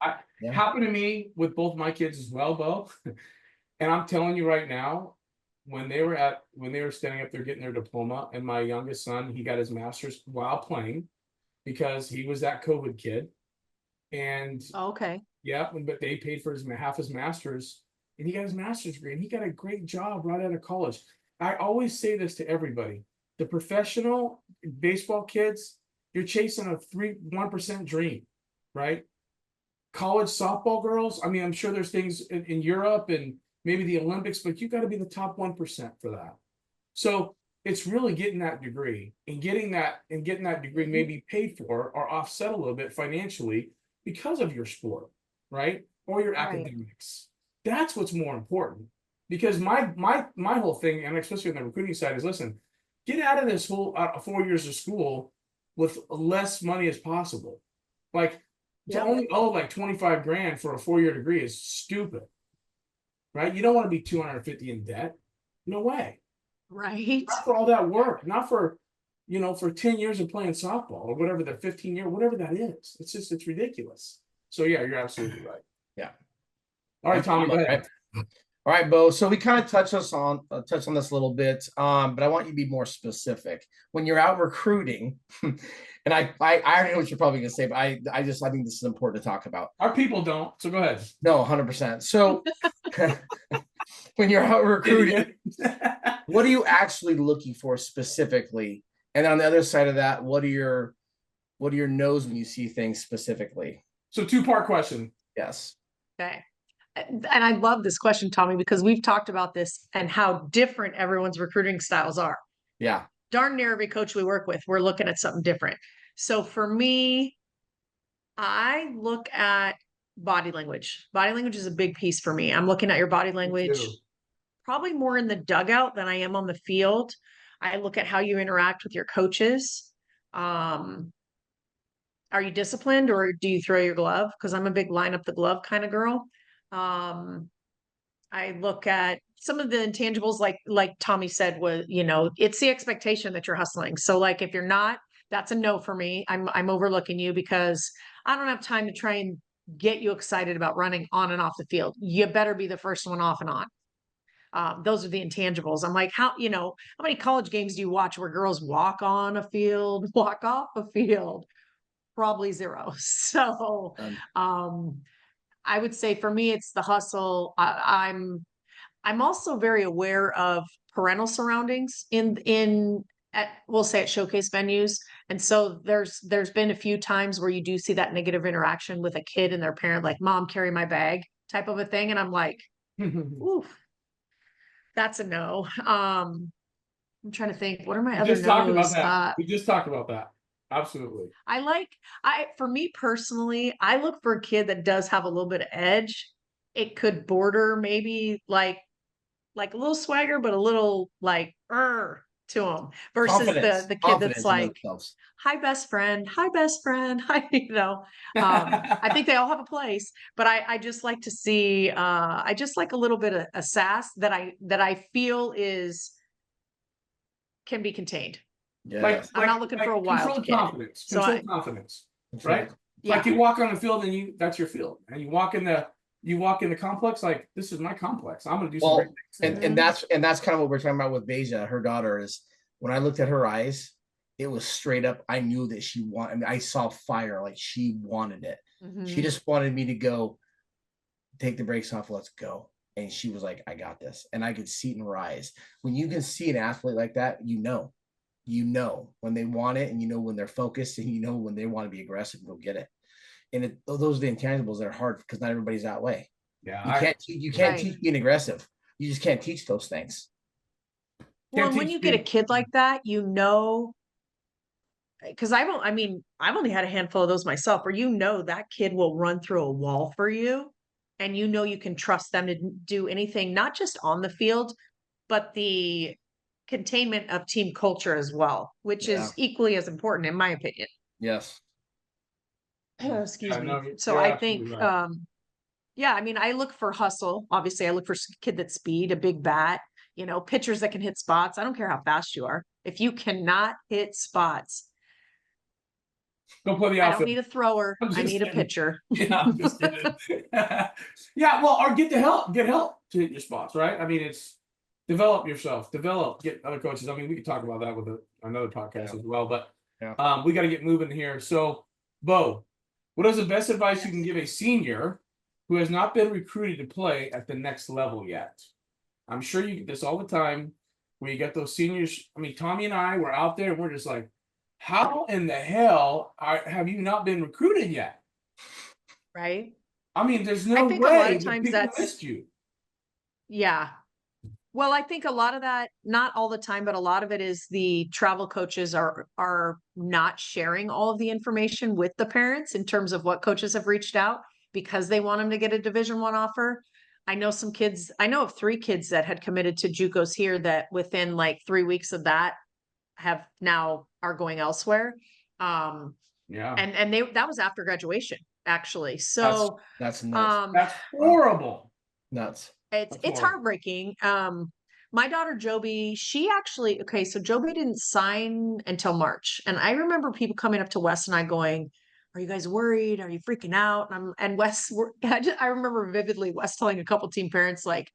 Happened to me with both my kids as well, Bo. And I'm telling you right now, when they were standing up there getting their diploma, and my youngest son, he got his master's while playing because he was that COVID kid. And but they paid for half his master's, and he got his master's degree, and he got a great job right out of college. I always say this to everybody: the professional baseball kids, you're chasing a 1% dream, right? College softball girls, I mean, I'm sure there's things in Europe and maybe the Olympics, but you got to be the top 1% for that. So it's really getting that degree and getting that degree maybe paid for or offset a little bit financially because of your sport, right? Or your academics. That's what's more important. Because my whole thing, and especially on the recruiting side, is listen, get out of this whole 4 years of school with less money as possible. Like to only owe like $25,000 for a 4-year degree is stupid. right? You don't want to be 250 in debt. No way. Right. Not for all that work, not for, for 10 years of playing softball or whatever, the 15 year, whatever that is. It's ridiculous. So yeah, you're absolutely right. Yeah. All right, Tommy, go ahead. All right, Bo. So we kind of touched on this a little bit, but I want you to be more specific. When you're out recruiting, and I already know what you're probably going to say, but I think this is important to talk about. Our people don't, so go ahead. No, 100%. So when you're out recruiting, what are you actually looking for specifically? And on the other side of that, what are your no's when you see things specifically? So 2-part question. Yes. Okay. And I love this question, Tommy, because we've talked about this and how different everyone's recruiting styles are. Yeah. Darn near every coach we work with, we're looking at something different. So for me, I look at body language. Body language is a big piece for me. I'm looking at your body language probably more in the dugout than I am on the field. I look at how you interact with your coaches. Are you disciplined or do you throw your glove? Because I'm a big line up the glove kind of girl. I look at some of the intangibles, like Tommy said, was, it's the expectation that you're hustling. So like, if you're not, that's a no for me. I'm overlooking you because I don't have time to try and get you excited about running on and off the field. You better be the first one off and on. Those are the intangibles. I'm like, how many college games do you watch where girls walk on a field, walk off a field? Probably zero. So, I would say for me, it's the hustle. I'm also very aware of parental surroundings we'll say at showcase venues. And so there's been a few times where you do see that negative interaction with a kid and their parent, like, mom, carry my bag type of a thing. And I'm like, oof, that's a no. I'm trying to think, what are my other no's? We just talked about that. Absolutely. For me personally, I look for a kid that does have a little bit of edge. It could border maybe like a little swagger, but a little like to him versus the kid that's like, hi best friend, hi best friend. I think they all have a place, but I just like to see, I just like a little bit of a sass that I feel can be contained. Yeah, I'm not looking for a wild kid. Confidence. Controlled confidence, right? Yeah. Like you walk on the field and that's your field, and you walk in the complex like, this is my complex. I'm going to do some great things. And that's kind of what we're talking about with Beja. Her daughter is, when I looked at her eyes, it was straight up. I knew that she wanted. I mean, I saw fire. Like she wanted it. Mm-hmm. She just wanted me to go, take the brakes off. Let's go. And she was like, I got this. And I could see it in her eyes. When you can see an athlete like that, when they want it, and when they're focused, and when they want to be aggressive and go get it. And those are the intangibles that are hard because not everybody's that way. Yeah, you can't teach being aggressive. You just can't teach those things. Well, when you get a kid like that, because I've only had a handful of those myself, where that kid will run through a wall for you, and you can trust them to do anything, not just on the field, but the containment of team culture as well, which is equally as important in my opinion. Yes. Excuse me. So I think, right. I look for hustle. Obviously I look for a kid that's speed, a big bat, pitchers that can hit spots. I don't care how fast you are. If you cannot hit spots, don't play the outfield. I don't need a thrower. I need a pitcher. Yeah, I'm just kidding. Or get help to hit your spots, right? I mean, it's develop yourself, get other coaches. I mean, we could talk about that with another podcast as well, but we got to get moving here. So, Bo, what is the best advice you can give a senior who has not been recruited to play at the next level yet? I'm sure you get this all the time where you get those seniors. I mean, Tommy and I were out there and we're just like, how in the hell have you not been recruited yet? Right. I mean, there's no way a lot of times that people missed you. Yeah. Well, I think a lot of that, not all the time, but a lot of it is the travel coaches are not sharing all of the information with the parents in terms of what coaches have reached out because they want them to get a Division I offer. I know of 3 kids that had committed to JUCOs here that within like 3 weeks of that are going elsewhere. And that was after graduation, actually. So that's nuts. That's horrible. Nuts. It's That's more. heartbreaking. My daughter Joby, so Joby didn't sign until March. And I remember people coming up to Wes and I going, are you guys worried? Are you freaking out? And Wes, I remember vividly Wes telling a couple team parents, like,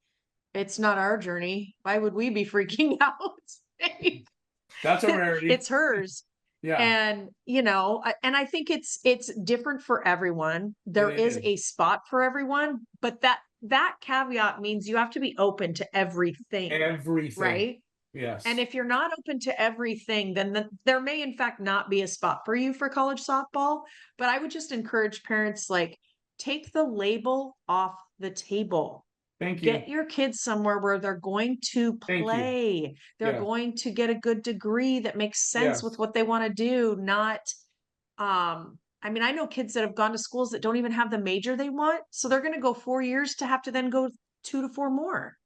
it's not our journey. Why would we be freaking out? That's a rarity. It's hers. Yeah. And, and I think it's different for everyone. There is a spot for everyone, but that caveat means you have to be open to everything. Everything. Right? Yes. And if you're not open to everything, then there may in fact not be a spot for you for college softball. But I would just encourage parents, like, take the label off the table. Thank you. Get your kids somewhere where they're going to play. They're going to get a good degree that makes sense with what they want to do. Not, I mean, I know kids that have gone to schools that don't even have the major they want. So they're going to go 4 years to have to then go 2 to 4 more.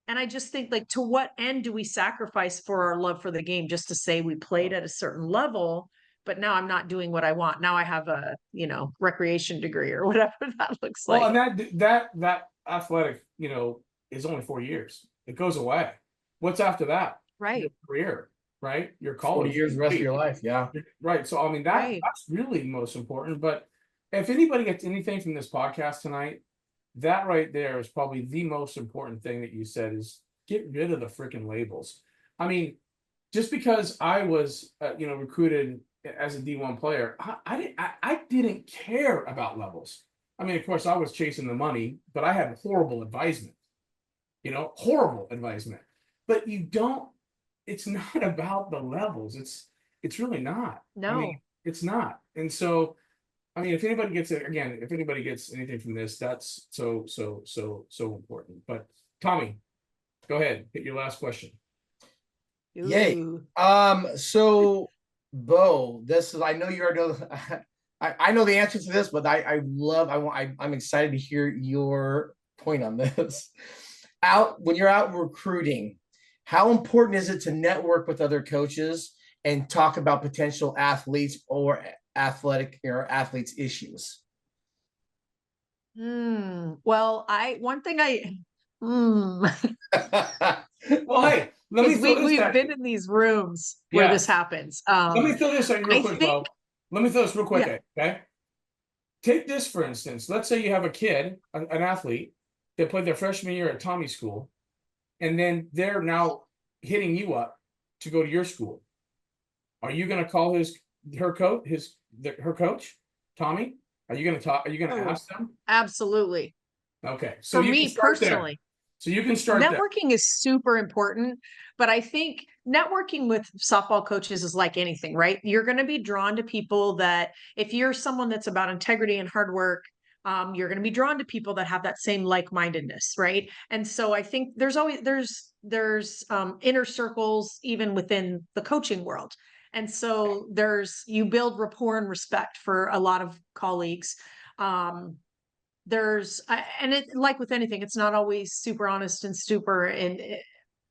And I just think, like, to what end do we sacrifice for our love for the game just to say we played at a certain level, but now I'm not doing what I want. Now I have a, recreation degree or whatever that looks like. Well, and that athletic, is only 4 years. It goes away. What's after that? Right. Your career, right? Your college. 40 years, the rest of your life. Yeah. Right. So, I mean, that's really most important. But if anybody gets anything from this podcast tonight, that right there is probably the most important thing that you said, is get rid of the freaking labels. I mean, just because I was, recruited as a D1 player, I didn't care about levels. I mean, of course, I was chasing the money, but I had horrible advisement. Horrible advisement. But it's not about the levels. It's really not. No, I mean, it's not. And so, I mean, if anybody gets anything from this, that's so important. But Tommy, go ahead, hit your last question. Yay. So Bo, I know you already know, I know the answer to this, but I'm excited to hear your point on this. When you're out recruiting, how important is it to network with other coaches and talk about potential athletes or athletes issues? Well, Well, hey, we've been in these rooms where this happens. Let me throw this at you real quick, Bo. Let me throw this real quick, okay? Take this, for instance. Let's say you have a kid, an athlete, that played their freshman year at Tommy's school, and then they're now hitting you up to go to your school. Are you going to call her coach, Tommy? Are you going to talk? Are you going to ask them? Absolutely. Okay. So for me personally, so you can start. Networking is super important, but I think networking with softball coaches is like anything, right? You're going to be drawn to people that, if you're someone that's about integrity and hard work, you're going to be drawn to people that have that same like-mindedness, right? And so I think there's inner circles even within the coaching world. And so you build rapport and respect for a lot of colleagues. And it, like with anything, it's not always super honest and super and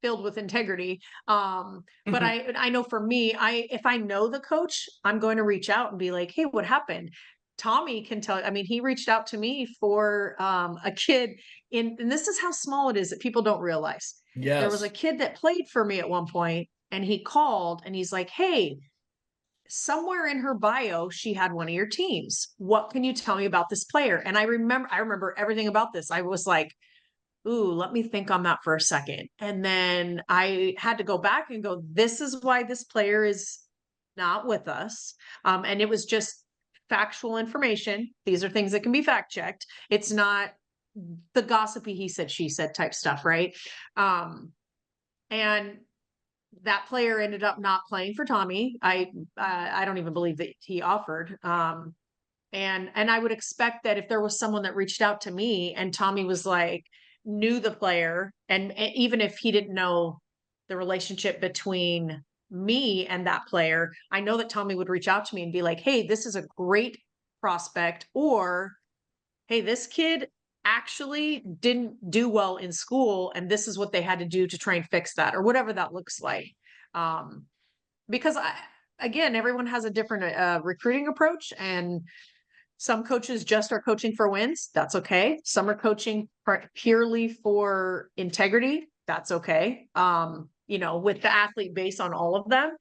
filled with integrity. But I know for me, if I know the coach, I'm going to reach out and be like, hey, what happened? Tommy can tell. I mean, he reached out to me for a kid and this is how small it is that people don't realize. Yes. There was a kid that played for me at one point, and he called and he's like, hey, somewhere in her bio, she had one of your teams. What can you tell me about this player? And I remember everything about this. I was like, ooh, let me think on that for a second. And then I had to go back and go, this is why this player is not with us. And it was just factual information. These are things that can be fact checked. It's not the gossipy he said, she said type stuff, right? And that player ended up not playing for Tommy. I don't even believe that he offered. And I would expect that if there was someone that reached out to me and Tommy was like, knew the player, and even if he didn't know the relationship between me and that player, I know that Tommy would reach out to me and be like, hey, this is a great prospect, or hey, this kid actually didn't do well in school and this is what they had to do to try and fix that, or whatever that looks like. Because again, everyone has a different recruiting approach, and Some coaches just are coaching for wins. That's okay. Some are coaching purely for integrity. That's okay. With the athlete base on all of them.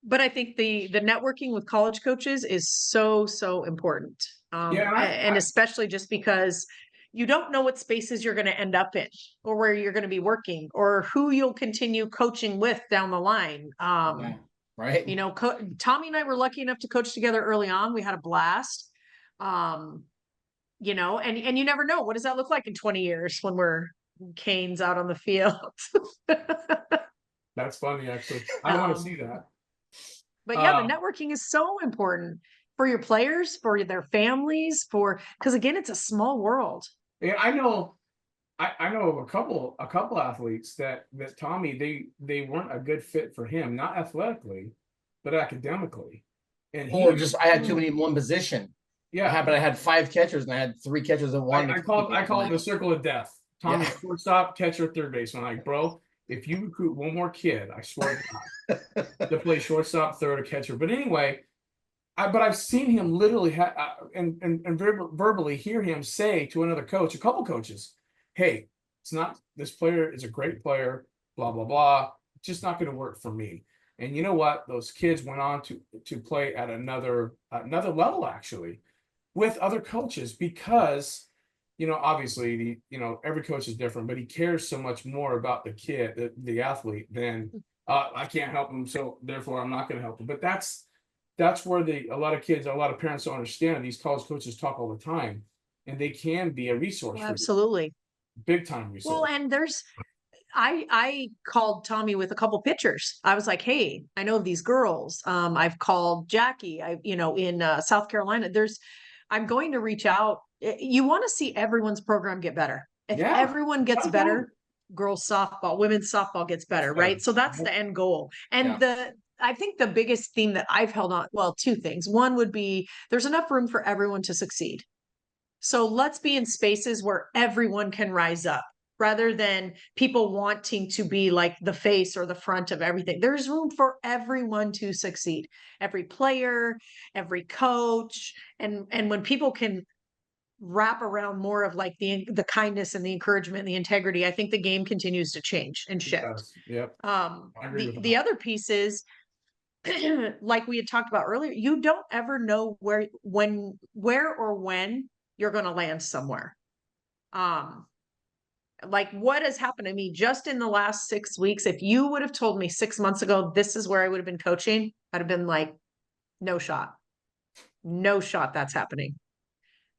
But I think the networking with college coaches is so, so important. And especially just because you don't know what spaces you're going to end up in, or where you're going to be working, or who you'll continue coaching with down the line. Right. Tommy and I were lucky enough to coach together early on. We had a blast. And you never know, what does that look like in 20 years when we're canes out on the field? That's funny, actually. I want to see that. But yeah, the networking is so important for your players, for their families, because again, it's a small world. Yeah, I know of a couple athletes that Tommy, they weren't a good fit for him, not athletically, but academically. And I had too many in one position. Yeah, but I had 5 catchers and I had 3 catchers that wanted. I call it the circle of death. Tommy, shortstop, catcher, third base. I'm like, bro, if you recruit one more kid, I swear to God, to play shortstop, third, or catcher. But anyway, I've seen him literally and verbally hear him say to another coach, a couple coaches, "Hey, this player is a great player, blah blah blah. It's just not going to work for me." And you know what? Those kids went on to play at another level, actually, with other coaches, because obviously every coach is different, but he cares so much more about the kid, the athlete, than I can't help him, so therefore I'm not going to help him. But that's where a lot of kids, a lot of parents don't understand. These college coaches talk all the time, and they can be a resource. Absolutely. Big time resource. Well, and I called Tommy with a couple pictures. I was like, hey, I know these girls. I've called Jackie, in South Carolina. I'm going to reach out. You want to see everyone's program get better. If everyone gets better, girls softball, women's softball gets better, right? So that's the end goal. And I think the biggest theme that I've held on, well, 2 things. One would be there's enough room for everyone to succeed. So let's be in spaces where everyone can rise up, rather than people wanting to be like the face or the front of everything. There's room for everyone to succeed. Every player, every coach. And when people can wrap around more of like the kindness and the encouragement and the integrity, I think the game continues to change and shift. Yep. The other piece is, like we had talked about earlier, you don't ever know where or when you're going to land somewhere. Like what has happened to me just in the last 6 weeks. If you would have told me 6 months ago, this is where I would have been coaching, I'd have been like, no shot, that's happening.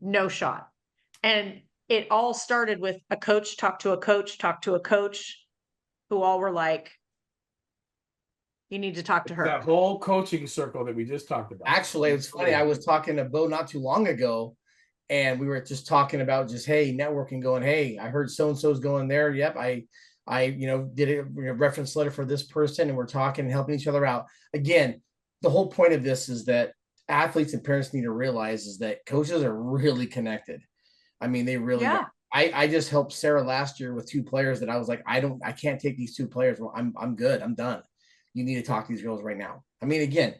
No shot. And it all started with a coach talk to a coach who all were like, you need to talk to her. That whole coaching circle that we just talked about. Actually, it's funny. I was talking to Bo not too long ago, and we were just talking about networking, going, hey, I heard so-and-so's going there. Yep. I did a reference letter for this person, and we're talking and helping each other out. Again, the whole point of this is that athletes and parents need to realize is that coaches are really connected. I mean, they really are. I just helped Sarah last year with 2 players that I was like, I can't take these 2 players. Well, I'm good. I'm done. You need to talk to these girls right now. I mean, again,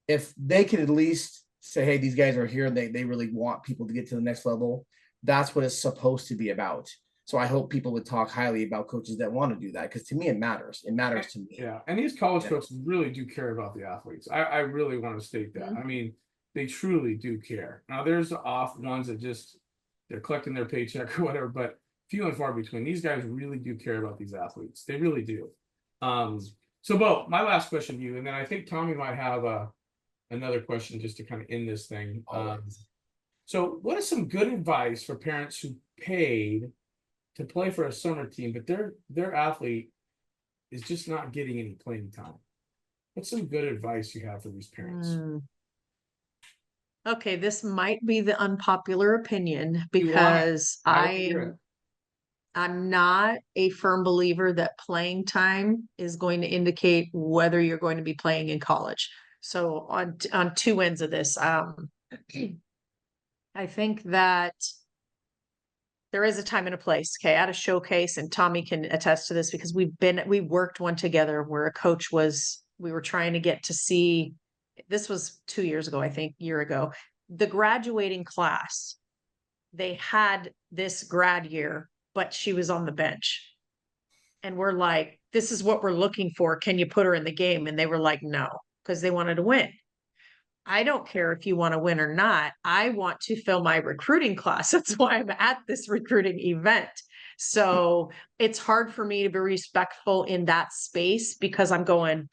if they could at least say, hey, these guys are here and they really want people to get to the next level, that's what it's supposed to be about. So I hope people would talk highly about coaches that want to do that, because to me, it matters. It matters to me. Yeah. And these college coaches really do care about the athletes. I really want to state that. I mean, they truly do care. Now, there's the off ones that they're collecting their paycheck or whatever, but few and far between. These guys really do care about these athletes. They really do. So, Bo, my last question to you, and then I think Tommy might have another question just to kind of end this thing. So what is some good advice for parents who paid to play for a summer team, but their athlete is just not getting any playing time? What's some good advice you have for these parents? Okay, this might be the unpopular opinion, because I'm not a firm believer that playing time is going to indicate whether you're going to be playing in college. So on 2 ends of this, I think that there is a time and a place. Okay, at a showcase, and Tommy can attest to this because we worked one together where a coach we were trying to get to see. This was 2 years ago, I think, year ago. the graduating class, they had this grad year, but she was on the bench. And we're like, this is what we're looking for. Can you put her in the game? And they were like, no, because they wanted to win. I don't care if you want to win or not. I want to fill my recruiting class. That's why I'm at this recruiting event. So it's hard for me to be respectful in that space because I'm going,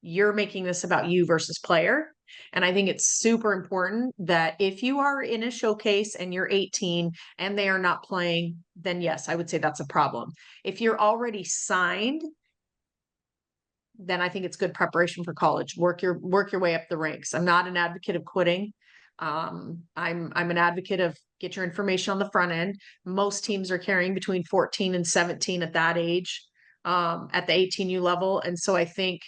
you're making this about you versus player. And I think it's super important that if you are in a showcase and you're 18 and they are not playing, then yes, I would say that's a problem. If you're already signed, then I think it's good preparation for college. Work your way up the ranks. I'm not an advocate of quitting. I'm an advocate of get your information on the front end. Most teams are carrying between 14 and 17 at that age, at the 18U level. And so I think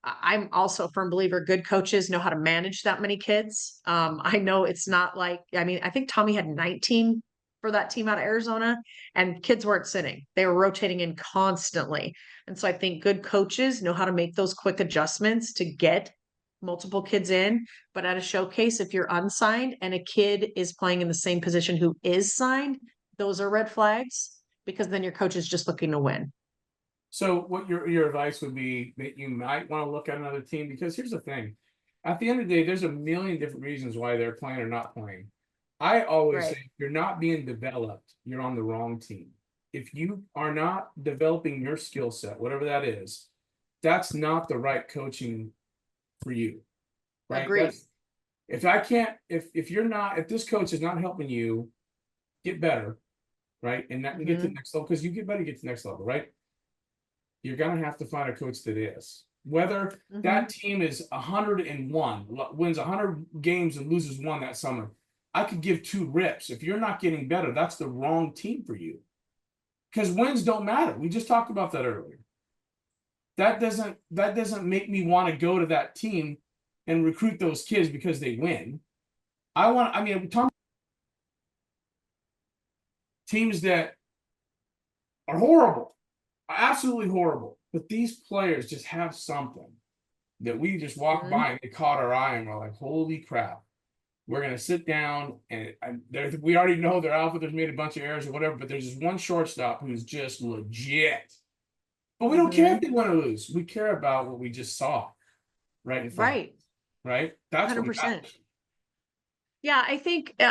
I'm also a firm believer good coaches know how to manage that many kids. I know it's not like, I mean, I think Tommy had 19 for that team out of Arizona, and kids weren't sitting. They were rotating in constantly. And so I think good coaches know how to make those quick adjustments to get multiple kids in. But at a showcase, if you're unsigned and a kid is playing in the same position who is signed, those are red flags because then your coach is just looking to win. So what your advice would be that you might want to look at another team, because here's the thing. At the end of the day, there's a million different reasons why they're playing or not playing. I always say if you're not being developed, you're on the wrong team. If you are not developing your skill set, whatever that is, that's not the right coaching for you. Right? Agreed. If this coach is not helping you get better, right? And that get to the next level, because you get better, get to the next level, right? You're gonna have to find a coach that is. Whether that team is 101, wins 100 games and loses one that summer, I could give two rips. If you're not getting better, that's the wrong team for you. Because wins don't matter. We just talked about that earlier. That doesn't make me want to go to that team and recruit those kids because they win. We talk teams that are horrible, absolutely horrible. But these players just have something that we just walk by and they caught our eye and we're like, holy crap. We're going to sit down and we already know their outfielders made a bunch of errors or whatever, but there's just one shortstop who's just legit. But we don't care if they win or lose. We care about what we just saw right in front. Right. That's 100%. Yeah, I think, and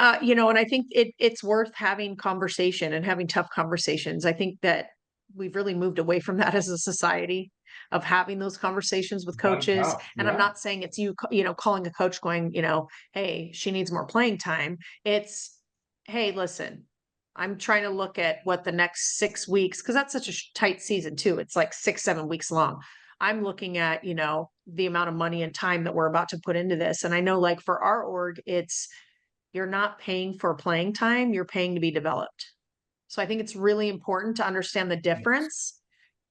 I think it's worth having conversation and having tough conversations. I think that we've really moved away from that as a society of having those conversations with coaches. And I'm not saying it's you calling a coach going, hey, she needs more playing time. It's, hey, listen, I'm trying to look at what the next 6 weeks, because that's such a tight season too. It's like 6-7 weeks long. I'm looking at, the amount of money and time that we're about to put into this. And I know like for our org, you're not paying for playing time, you're paying to be developed. So I think it's really important to understand the difference.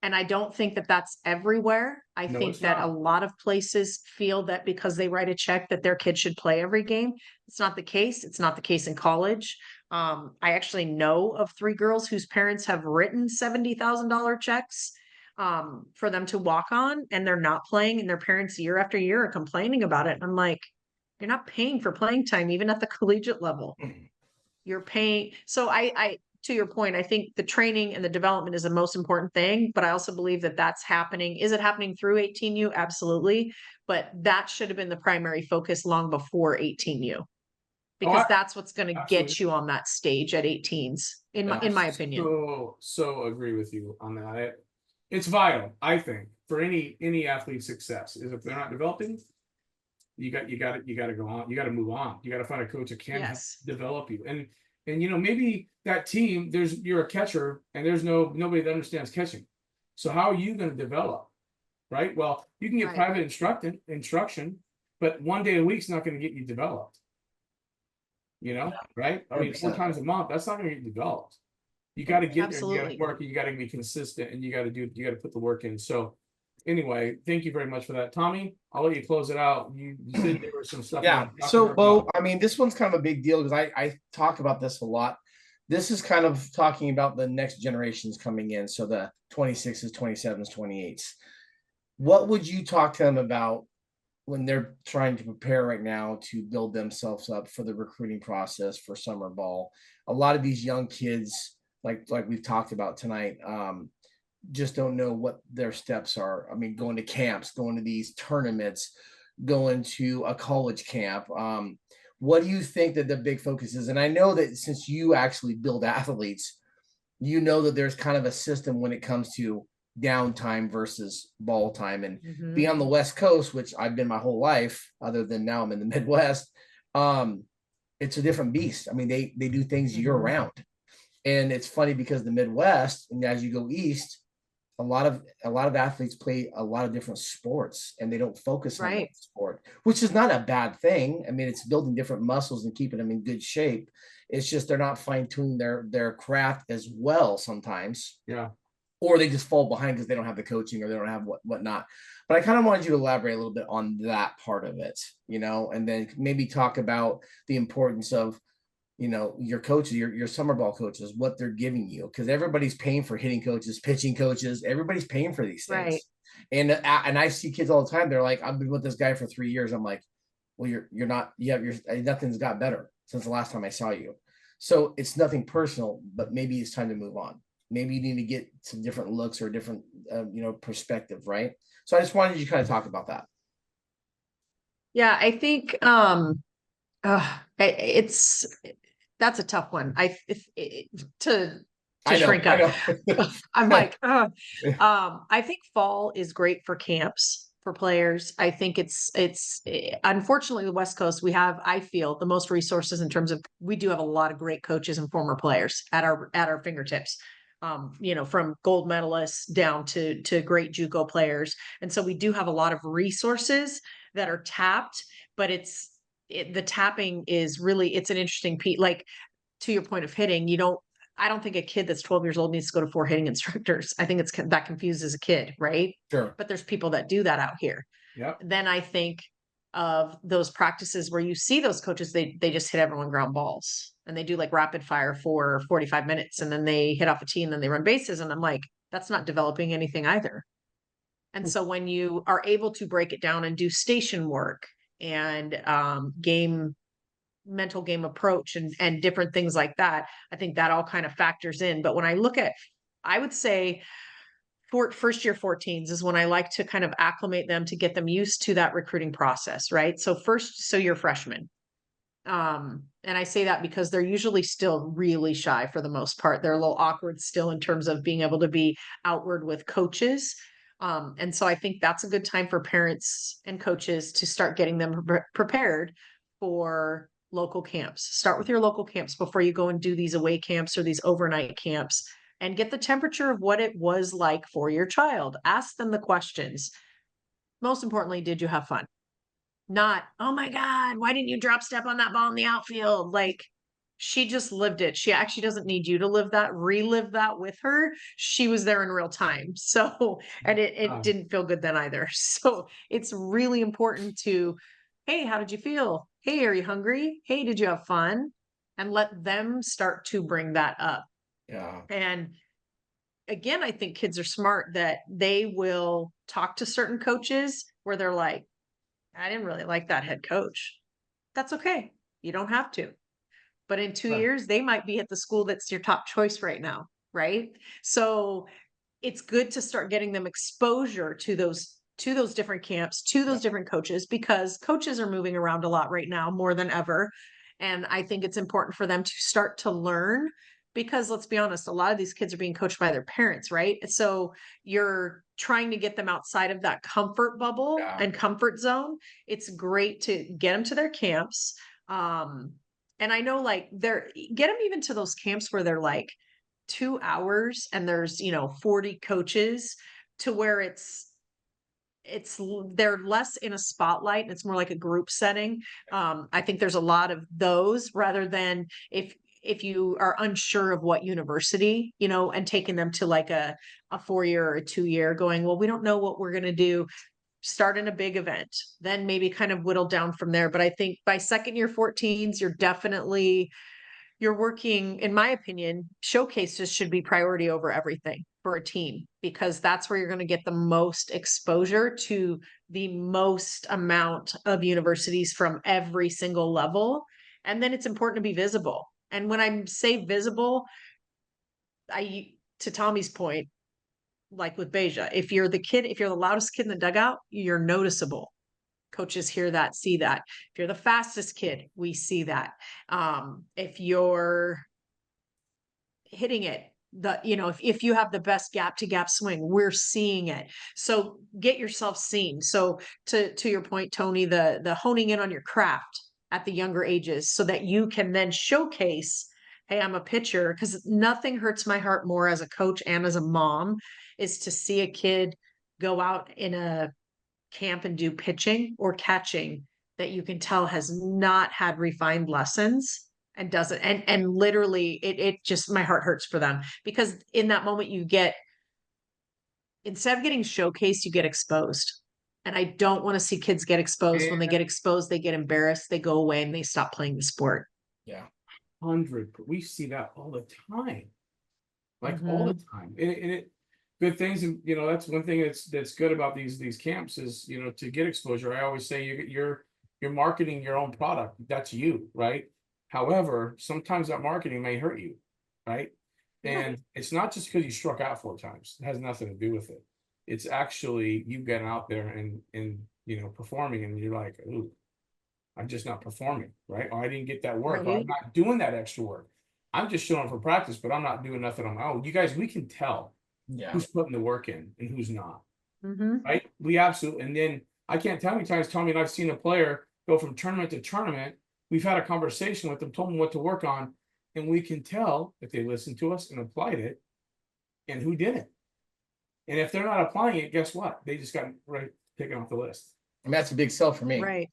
And I don't think that that's everywhere. I think that a lot of places feel that because they write a check that their kid should play every game. It's not the case. It's not the case in college. I actually know of 3 girls whose parents have written $70,000 checks for them to walk on, and they're not playing, and their parents year after year are complaining about it. I'm like, you're not paying for playing time, even at the collegiate level. You're paying. So I to your point, I think the training and the development is the most important thing, but I also believe that that's happening. Is it happening through 18U? Absolutely. But that should have been the primary focus long before 18U, because that's what's going to get you on that stage at 18s, in my opinion. So agree with you on that. It's vital, I think, for any athlete's success is if they're not developing, you got to go on. You got to move on. You got to find a coach that can develop you. And maybe that team, you're a catcher and there's nobody that understands catching. So how are you going to develop? Right. Well, you can get private instruction, but one day a week's not going to get you developed. Right? I mean, 4 times a month, that's not going to get you developed. You got to get there, you got to work, you got to be consistent, and you got to put the work in. So anyway, thank you very much for that. Tommy, I'll let you close it out. You said there was some stuff. Yeah. So, well, I mean, this one's kind of a big deal because I talk about this a lot. This is kind of talking about the next generations coming in. So the 26s, 27s, 28s. What would you talk to them about when they're trying to prepare right now to build themselves up for the recruiting process for summer ball, a lot of these young kids, like we've talked about tonight, just don't know what their steps are. I mean, going to camps, going to these tournaments, going to a college camp. What do you think that the big focus is? And I know that since you actually build athletes, you know that there's kind of a system when it comes to downtime versus ball time. And being on the West Coast, which I've been my whole life, other than now I'm in the Midwest, it's a different beast. I mean, they do things year round. And it's funny because the Midwest, and as you go east, a lot of athletes play a lot of different sports and they don't focus on one sport, which is not a bad thing. I mean, it's building different muscles and keeping them in good shape. It's just they're not fine-tuning their craft as well sometimes. Yeah. Or they just fall behind because they don't have the coaching or they don't have whatnot. But I kind of wanted you to elaborate a little bit on that part of it, and then maybe talk about the importance of, your coaches, your summer ball coaches, what they're giving you, because everybody's paying for hitting coaches, pitching coaches, everybody's paying for these things. And I see kids all the time. They're like, I've been with this guy for 3 years. I'm like, well, you're not, nothing's got better since the last time I saw you. So it's nothing personal, but maybe it's time to move on. Maybe you need to get some different looks or different, perspective. Right. So I just wanted you to kind of talk about that. Yeah, I think, that's a tough one. To shrink up. I'm like, I think fall is great for camps for players. I think it's unfortunately the West Coast, I feel the most resources in terms of, we do have a lot of great coaches and former players at our fingertips. From gold medalists down to great JUCO players. And so we do have a lot of resources that are tapped, but the tapping is really, it's an interesting piece. Like, to your point of hitting, I don't think a kid that's 12 years old needs to go to 4 hitting instructors. I think that confuses a kid, right? Sure. But there's people that do that out here. Yep. Then I think of those practices where you see those coaches, they just hit everyone ground balls and they do like rapid fire for 45 minutes and then they hit off a tee and then they run bases. And I'm like, that's not developing anything either. And so when you are able to break it down and do station work and mental game approach and different things like that, I think that all kind of factors in. But when I look at, I would say first year 14s is when I like to kind of acclimate them to get them used to that recruiting process, right? So you're freshmen. And I say that because they're usually still really shy for the most part. They're a little awkward still in terms of being able to be outward with coaches. And so I think that's a good time for parents and coaches to start getting them prepared for local camps. Start with your local camps before you go and do these away camps or these overnight camps, and get the temperature of what it was like for your child. Ask them the questions. Most importantly, did you have fun? Not, oh my God, why didn't you drop step on that ball in the outfield? Like, she just lived it. She actually doesn't need you to relive that with her. She was there in real time. So, and it didn't feel good then either. So it's really important to, hey, how did you feel? Hey, are you hungry? Hey, did you have fun? And let them start to bring that up. Yeah. And again, I think kids are smart that they will talk to certain coaches where they're like, I didn't really like that head coach. That's okay. You don't have to. But in 2 years, they might be at the school that's your top choice right now, right? So it's good to start getting them exposure to those different camps, to those different coaches, because coaches are moving around a lot right now more than ever. And I think it's important for them to start to learn, because let's be honest, a lot of these kids are being coached by their parents, right? So you're trying to get them outside of that comfort bubble and comfort zone. It's great to get them to their camps. And I know like get them even to those camps where they're like 2 hours and there's, 40 coaches, to where they're less in a spotlight and it's more like a group setting. I think there's a lot of those, rather than if you are unsure of what university, and taking them to like a 4-year or a 2-year, going, well, we don't know what we're going to do. Start in a big event, then maybe kind of whittle down from there. But I think by second year 14s, you're you're working, in my opinion, showcases should be priority over everything for a team, because that's where you're going to get the most exposure to the most amount of universities from every single level. And then it's important to be visible. And when I say visible, to Tommy's point, like with Beja, if you're the loudest kid in the dugout, you're noticeable. Coaches hear that, see that. If you're the fastest kid, we see that. If you're hitting it, if you have the best gap to gap swing, we're seeing it. So get yourself seen. So to your point, Tony, the honing in on your craft at the younger ages so that you can then showcase, hey, I'm a pitcher, because nothing hurts my heart more as a coach and as a mom is to see a kid go out in a camp and do pitching or catching that you can tell has not had refined lessons and doesn't, and literally it just, my heart hurts for them, because in that moment instead of getting showcased, you get exposed. And I don't want to see kids get exposed. When they get exposed, they get embarrassed, they go away and they stop playing the sport. Yeah. We see that all the time, like all the time. And it good things, and that's one thing that's good about these camps is to get exposure. I always say you're marketing your own product. That's you, right? However, sometimes that marketing may hurt you, right? And it's not just because you struck out 4 times. It has nothing to do with it. It's actually you getting out there and performing, and you're like, ooh, I'm just not performing, right? Or I didn't get that work, or I'm not doing that extra work. I'm just showing up for practice, but I'm not doing nothing on my own. You guys, we can tell who's putting the work in and who's not, right? We absolutely, and then I can't tell how many times Tommy and I've seen a player go from tournament to tournament. We've had a conversation with them, told them what to work on, and we can tell if they listened to us and applied it and who didn't. And if they're not applying it, guess what? They just got taken off the list. And that's a big sell for me. Right.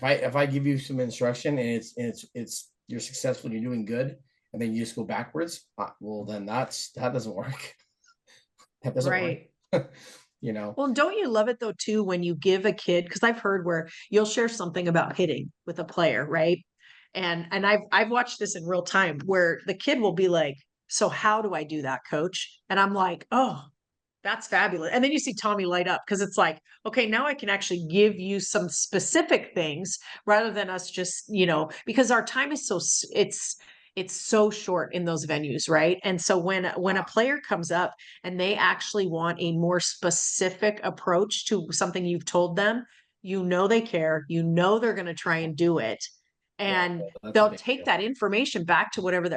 If I give you some instruction and it's you're successful, you're doing good, and then you just go backwards, well, then that doesn't work. That doesn't work. Well, don't you love it though too when you give a kid, because I've heard where you'll share something about hitting with a player, right? And I've watched this in real time where the kid will be like, so how do I do that, coach? And I'm like, oh, that's fabulous. And then you see Tommy light up, because it's like, okay, now I can actually give you some specific things rather than us just, because our time is it's so short in those venues, right? And so when a player comes up and they actually want a more specific approach to something you've told them, they care, they're going to try and do it. And they'll take that information back to whoever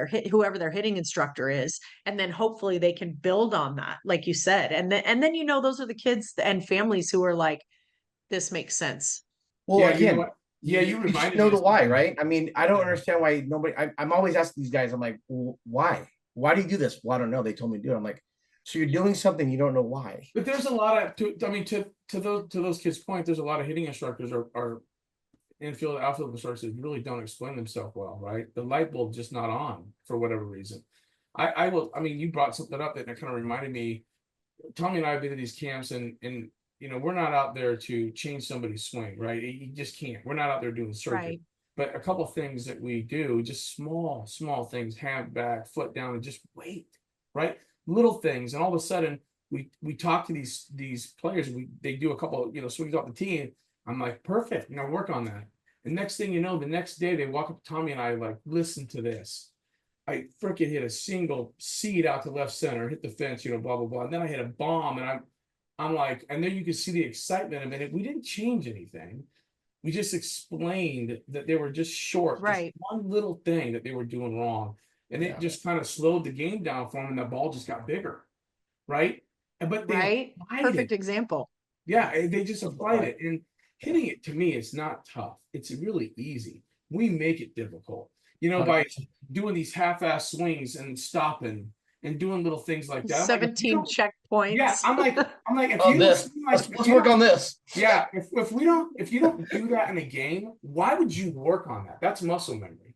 their hitting instructor is. And then hopefully they can build on that, like you said. And then, those are the kids and families who are like, this makes sense. Well, Yeah, again, you reminded know me the of why, something. right? I mean, I don't understand why nobody. I'm always asking these guys. I'm like, well, why? Why do you do this? Well, I don't know. They told me to do it. I'm like, so you're doing something you don't know why. But there's a lot of to those kids' point. There's a lot of hitting instructors are infield, outfield instructors really don't explain themselves well, right? The light bulb just not on for whatever reason. I will. I mean, you brought something up that kind of reminded me. Tommy and I have been to these camps, and we're not out there to change somebody's swing, right? You just can't. We're not out there doing surgery. Right. But a couple things that we do, just small things, hand back, foot down, and just wait, right? Little things, and all of a sudden we talk to these players. They do a couple, swings off the tee, and I'm like, perfect. Work on that. And next thing you know, the next day they walk up to Tommy and I like, listen to this. I freaking hit a single seed out to left center, hit the fence, blah blah blah. And then I hit a bomb, and I'm like, and then you can see the excitement of it. We didn't change anything. We just explained that they were just short, right? Just one little thing that they were doing wrong, and it just kind of slowed the game down for them, and the ball just got bigger, right? But they perfect example. Yeah, they just applied it, and hitting it to me is not tough. It's really easy. We make it difficult, by doing these half-ass swings and stopping and doing little things like that. 17 checkpoints. Yeah, I'm like, if oh, you this. Let's work on this. Yeah, if you don't do that in a game, why would you work on that? That's muscle memory,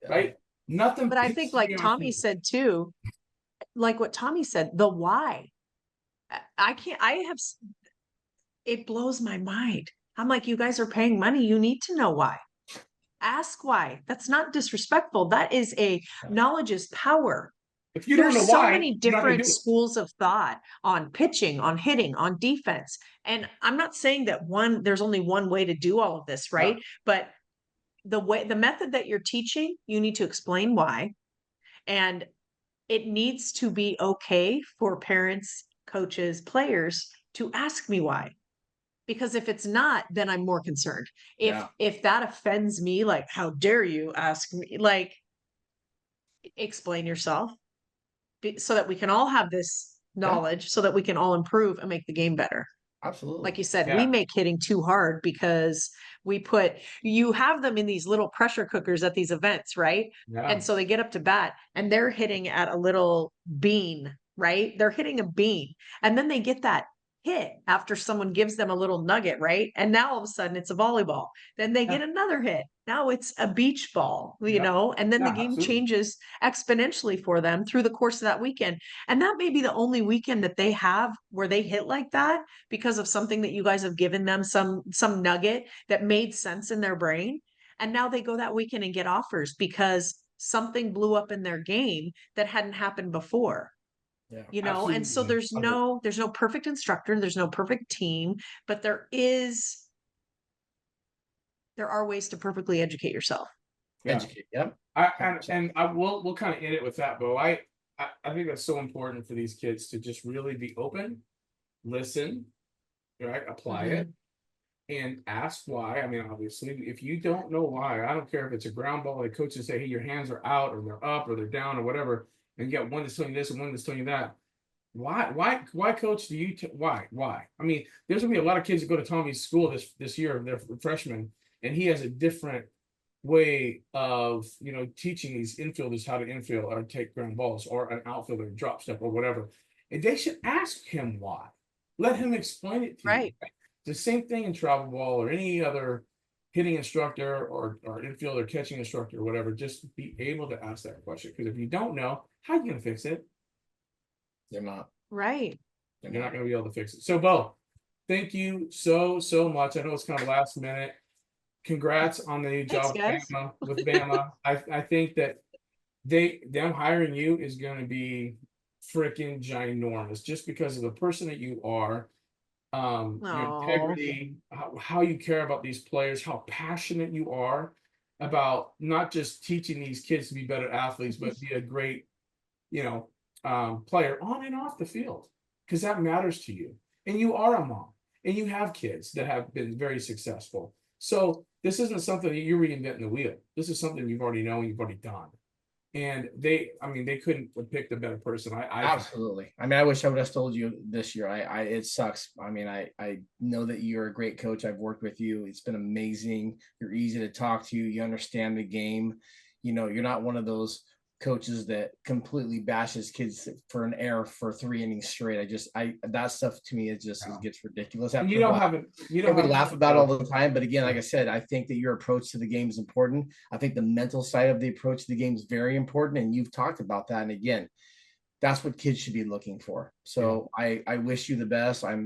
right? Nothing. But I think, like Tommy said too, like what Tommy said, the why. It blows my mind. I'm like, you guys are paying money. You need to know why. Ask why. That's not disrespectful. That is knowledge is power. If you don't know There's so why, many you're not gonna different do it. schools of thought on pitching, on hitting, on defense. And I'm not saying that there's only one way to do all of this, right? Yeah. But the method that you're teaching, you need to explain why. And it needs to be okay for parents, coaches, players to ask me why. Because if it's not, then I'm more concerned. If that offends me, like, how dare you ask me? Like, explain yourself so that we can all have this knowledge, so that we can all improve and make the game better. Absolutely. Like you said, Yeah. we make hitting too hard because you have them in these little pressure cookers at these events, right? Yeah. And so they get up to bat and they're hitting at a little bean, right? They're hitting a bean. And then they get that hit after someone gives them a little nugget, right? And now all of a sudden it's a volleyball. Then they get another hit. Now it's a beach ball, you know, and then the game absolutely. changes exponentially for them through the course of that weekend. And that may be the only weekend that they have where they hit like that because of something that you guys have given them, some nugget that made sense in their brain. And now they go that weekend and get offers because something blew up in their game that hadn't happened before. Yeah, you know, and so there's no perfect instructor, there's no perfect team, but there are ways to perfectly educate yourself. Educate. Yep. We'll kind of end it with that, Bo. I think that's so important for these kids to just really be open, listen, right, apply it, and ask why. I mean, obviously, if you don't know why, I don't care if it's a ground ball, the coaches say, hey, your hands are out or they're up or they're down or whatever, and you got one that's telling you this and one that's telling you that. Why, coach, do you why? I mean, there's gonna be a lot of kids that go to Tommy's school this year, they're freshmen, and he has a different way of, you know, teaching these infielders how to infield or take ground balls, or an outfielder drop step or whatever. And they should ask him why. Let him explain it to you. The same thing in travel ball or any other hitting instructor or infield or catching instructor or whatever. Just be able to ask that question, because if you don't know, how are you going to fix it? They're not. Right. You're not going to be able to fix it. So, Bo, thank you so much. I know it's kind of last minute. Congrats on the new job with Bama. I think that them hiring you is going to be freaking ginormous, just because of the person that you are, your integrity, how you care about these players, how passionate you are about not just teaching these kids to be better athletes, but be a great, you know, player on and off the field, because that matters to you. And you are a mom and you have kids that have been very successful. So this isn't something that you're reinventing the wheel. This is something you've already known, you've already done. And they couldn't have picked a better person. Absolutely. I mean, I wish I would have told you this year. It sucks. I mean, I know that you're a great coach. I've worked with you. It's been amazing. You're easy to talk to. You understand the game. You know, you're not one of those coaches that completely bashes kids for an error for 3 innings straight. That stuff to me is just it gets ridiculous. We laugh about it all the time, but again, like I said, I think that your approach to the game is important. I think the mental side of the approach to the game is very important, and you've talked about that. And again, that's what kids should be looking for. So I wish you the best. I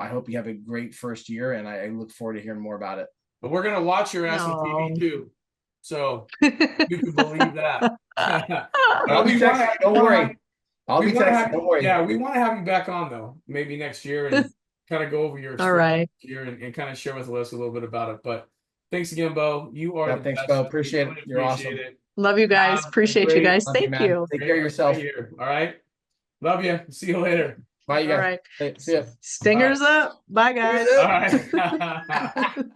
hope you have a great first year, and I look forward to hearing more about it. But we're gonna watch your ass on TV too, so you can believe that. I'll be texting. Don't worry. I'll be texting. Don't worry. Yeah, we want to have you back on though, maybe next year, and kind of go over your experience here and kind of share with us a little bit about it. But thanks again, Bo. You are the thanks, best. Bo. Appreciate it. You're awesome. Love you guys. Appreciate you guys. Thank you. Take care of yourself. All right. Love you. See you later. Bye, you guys. All right. See ya. Stingers up. Bye, guys. All right.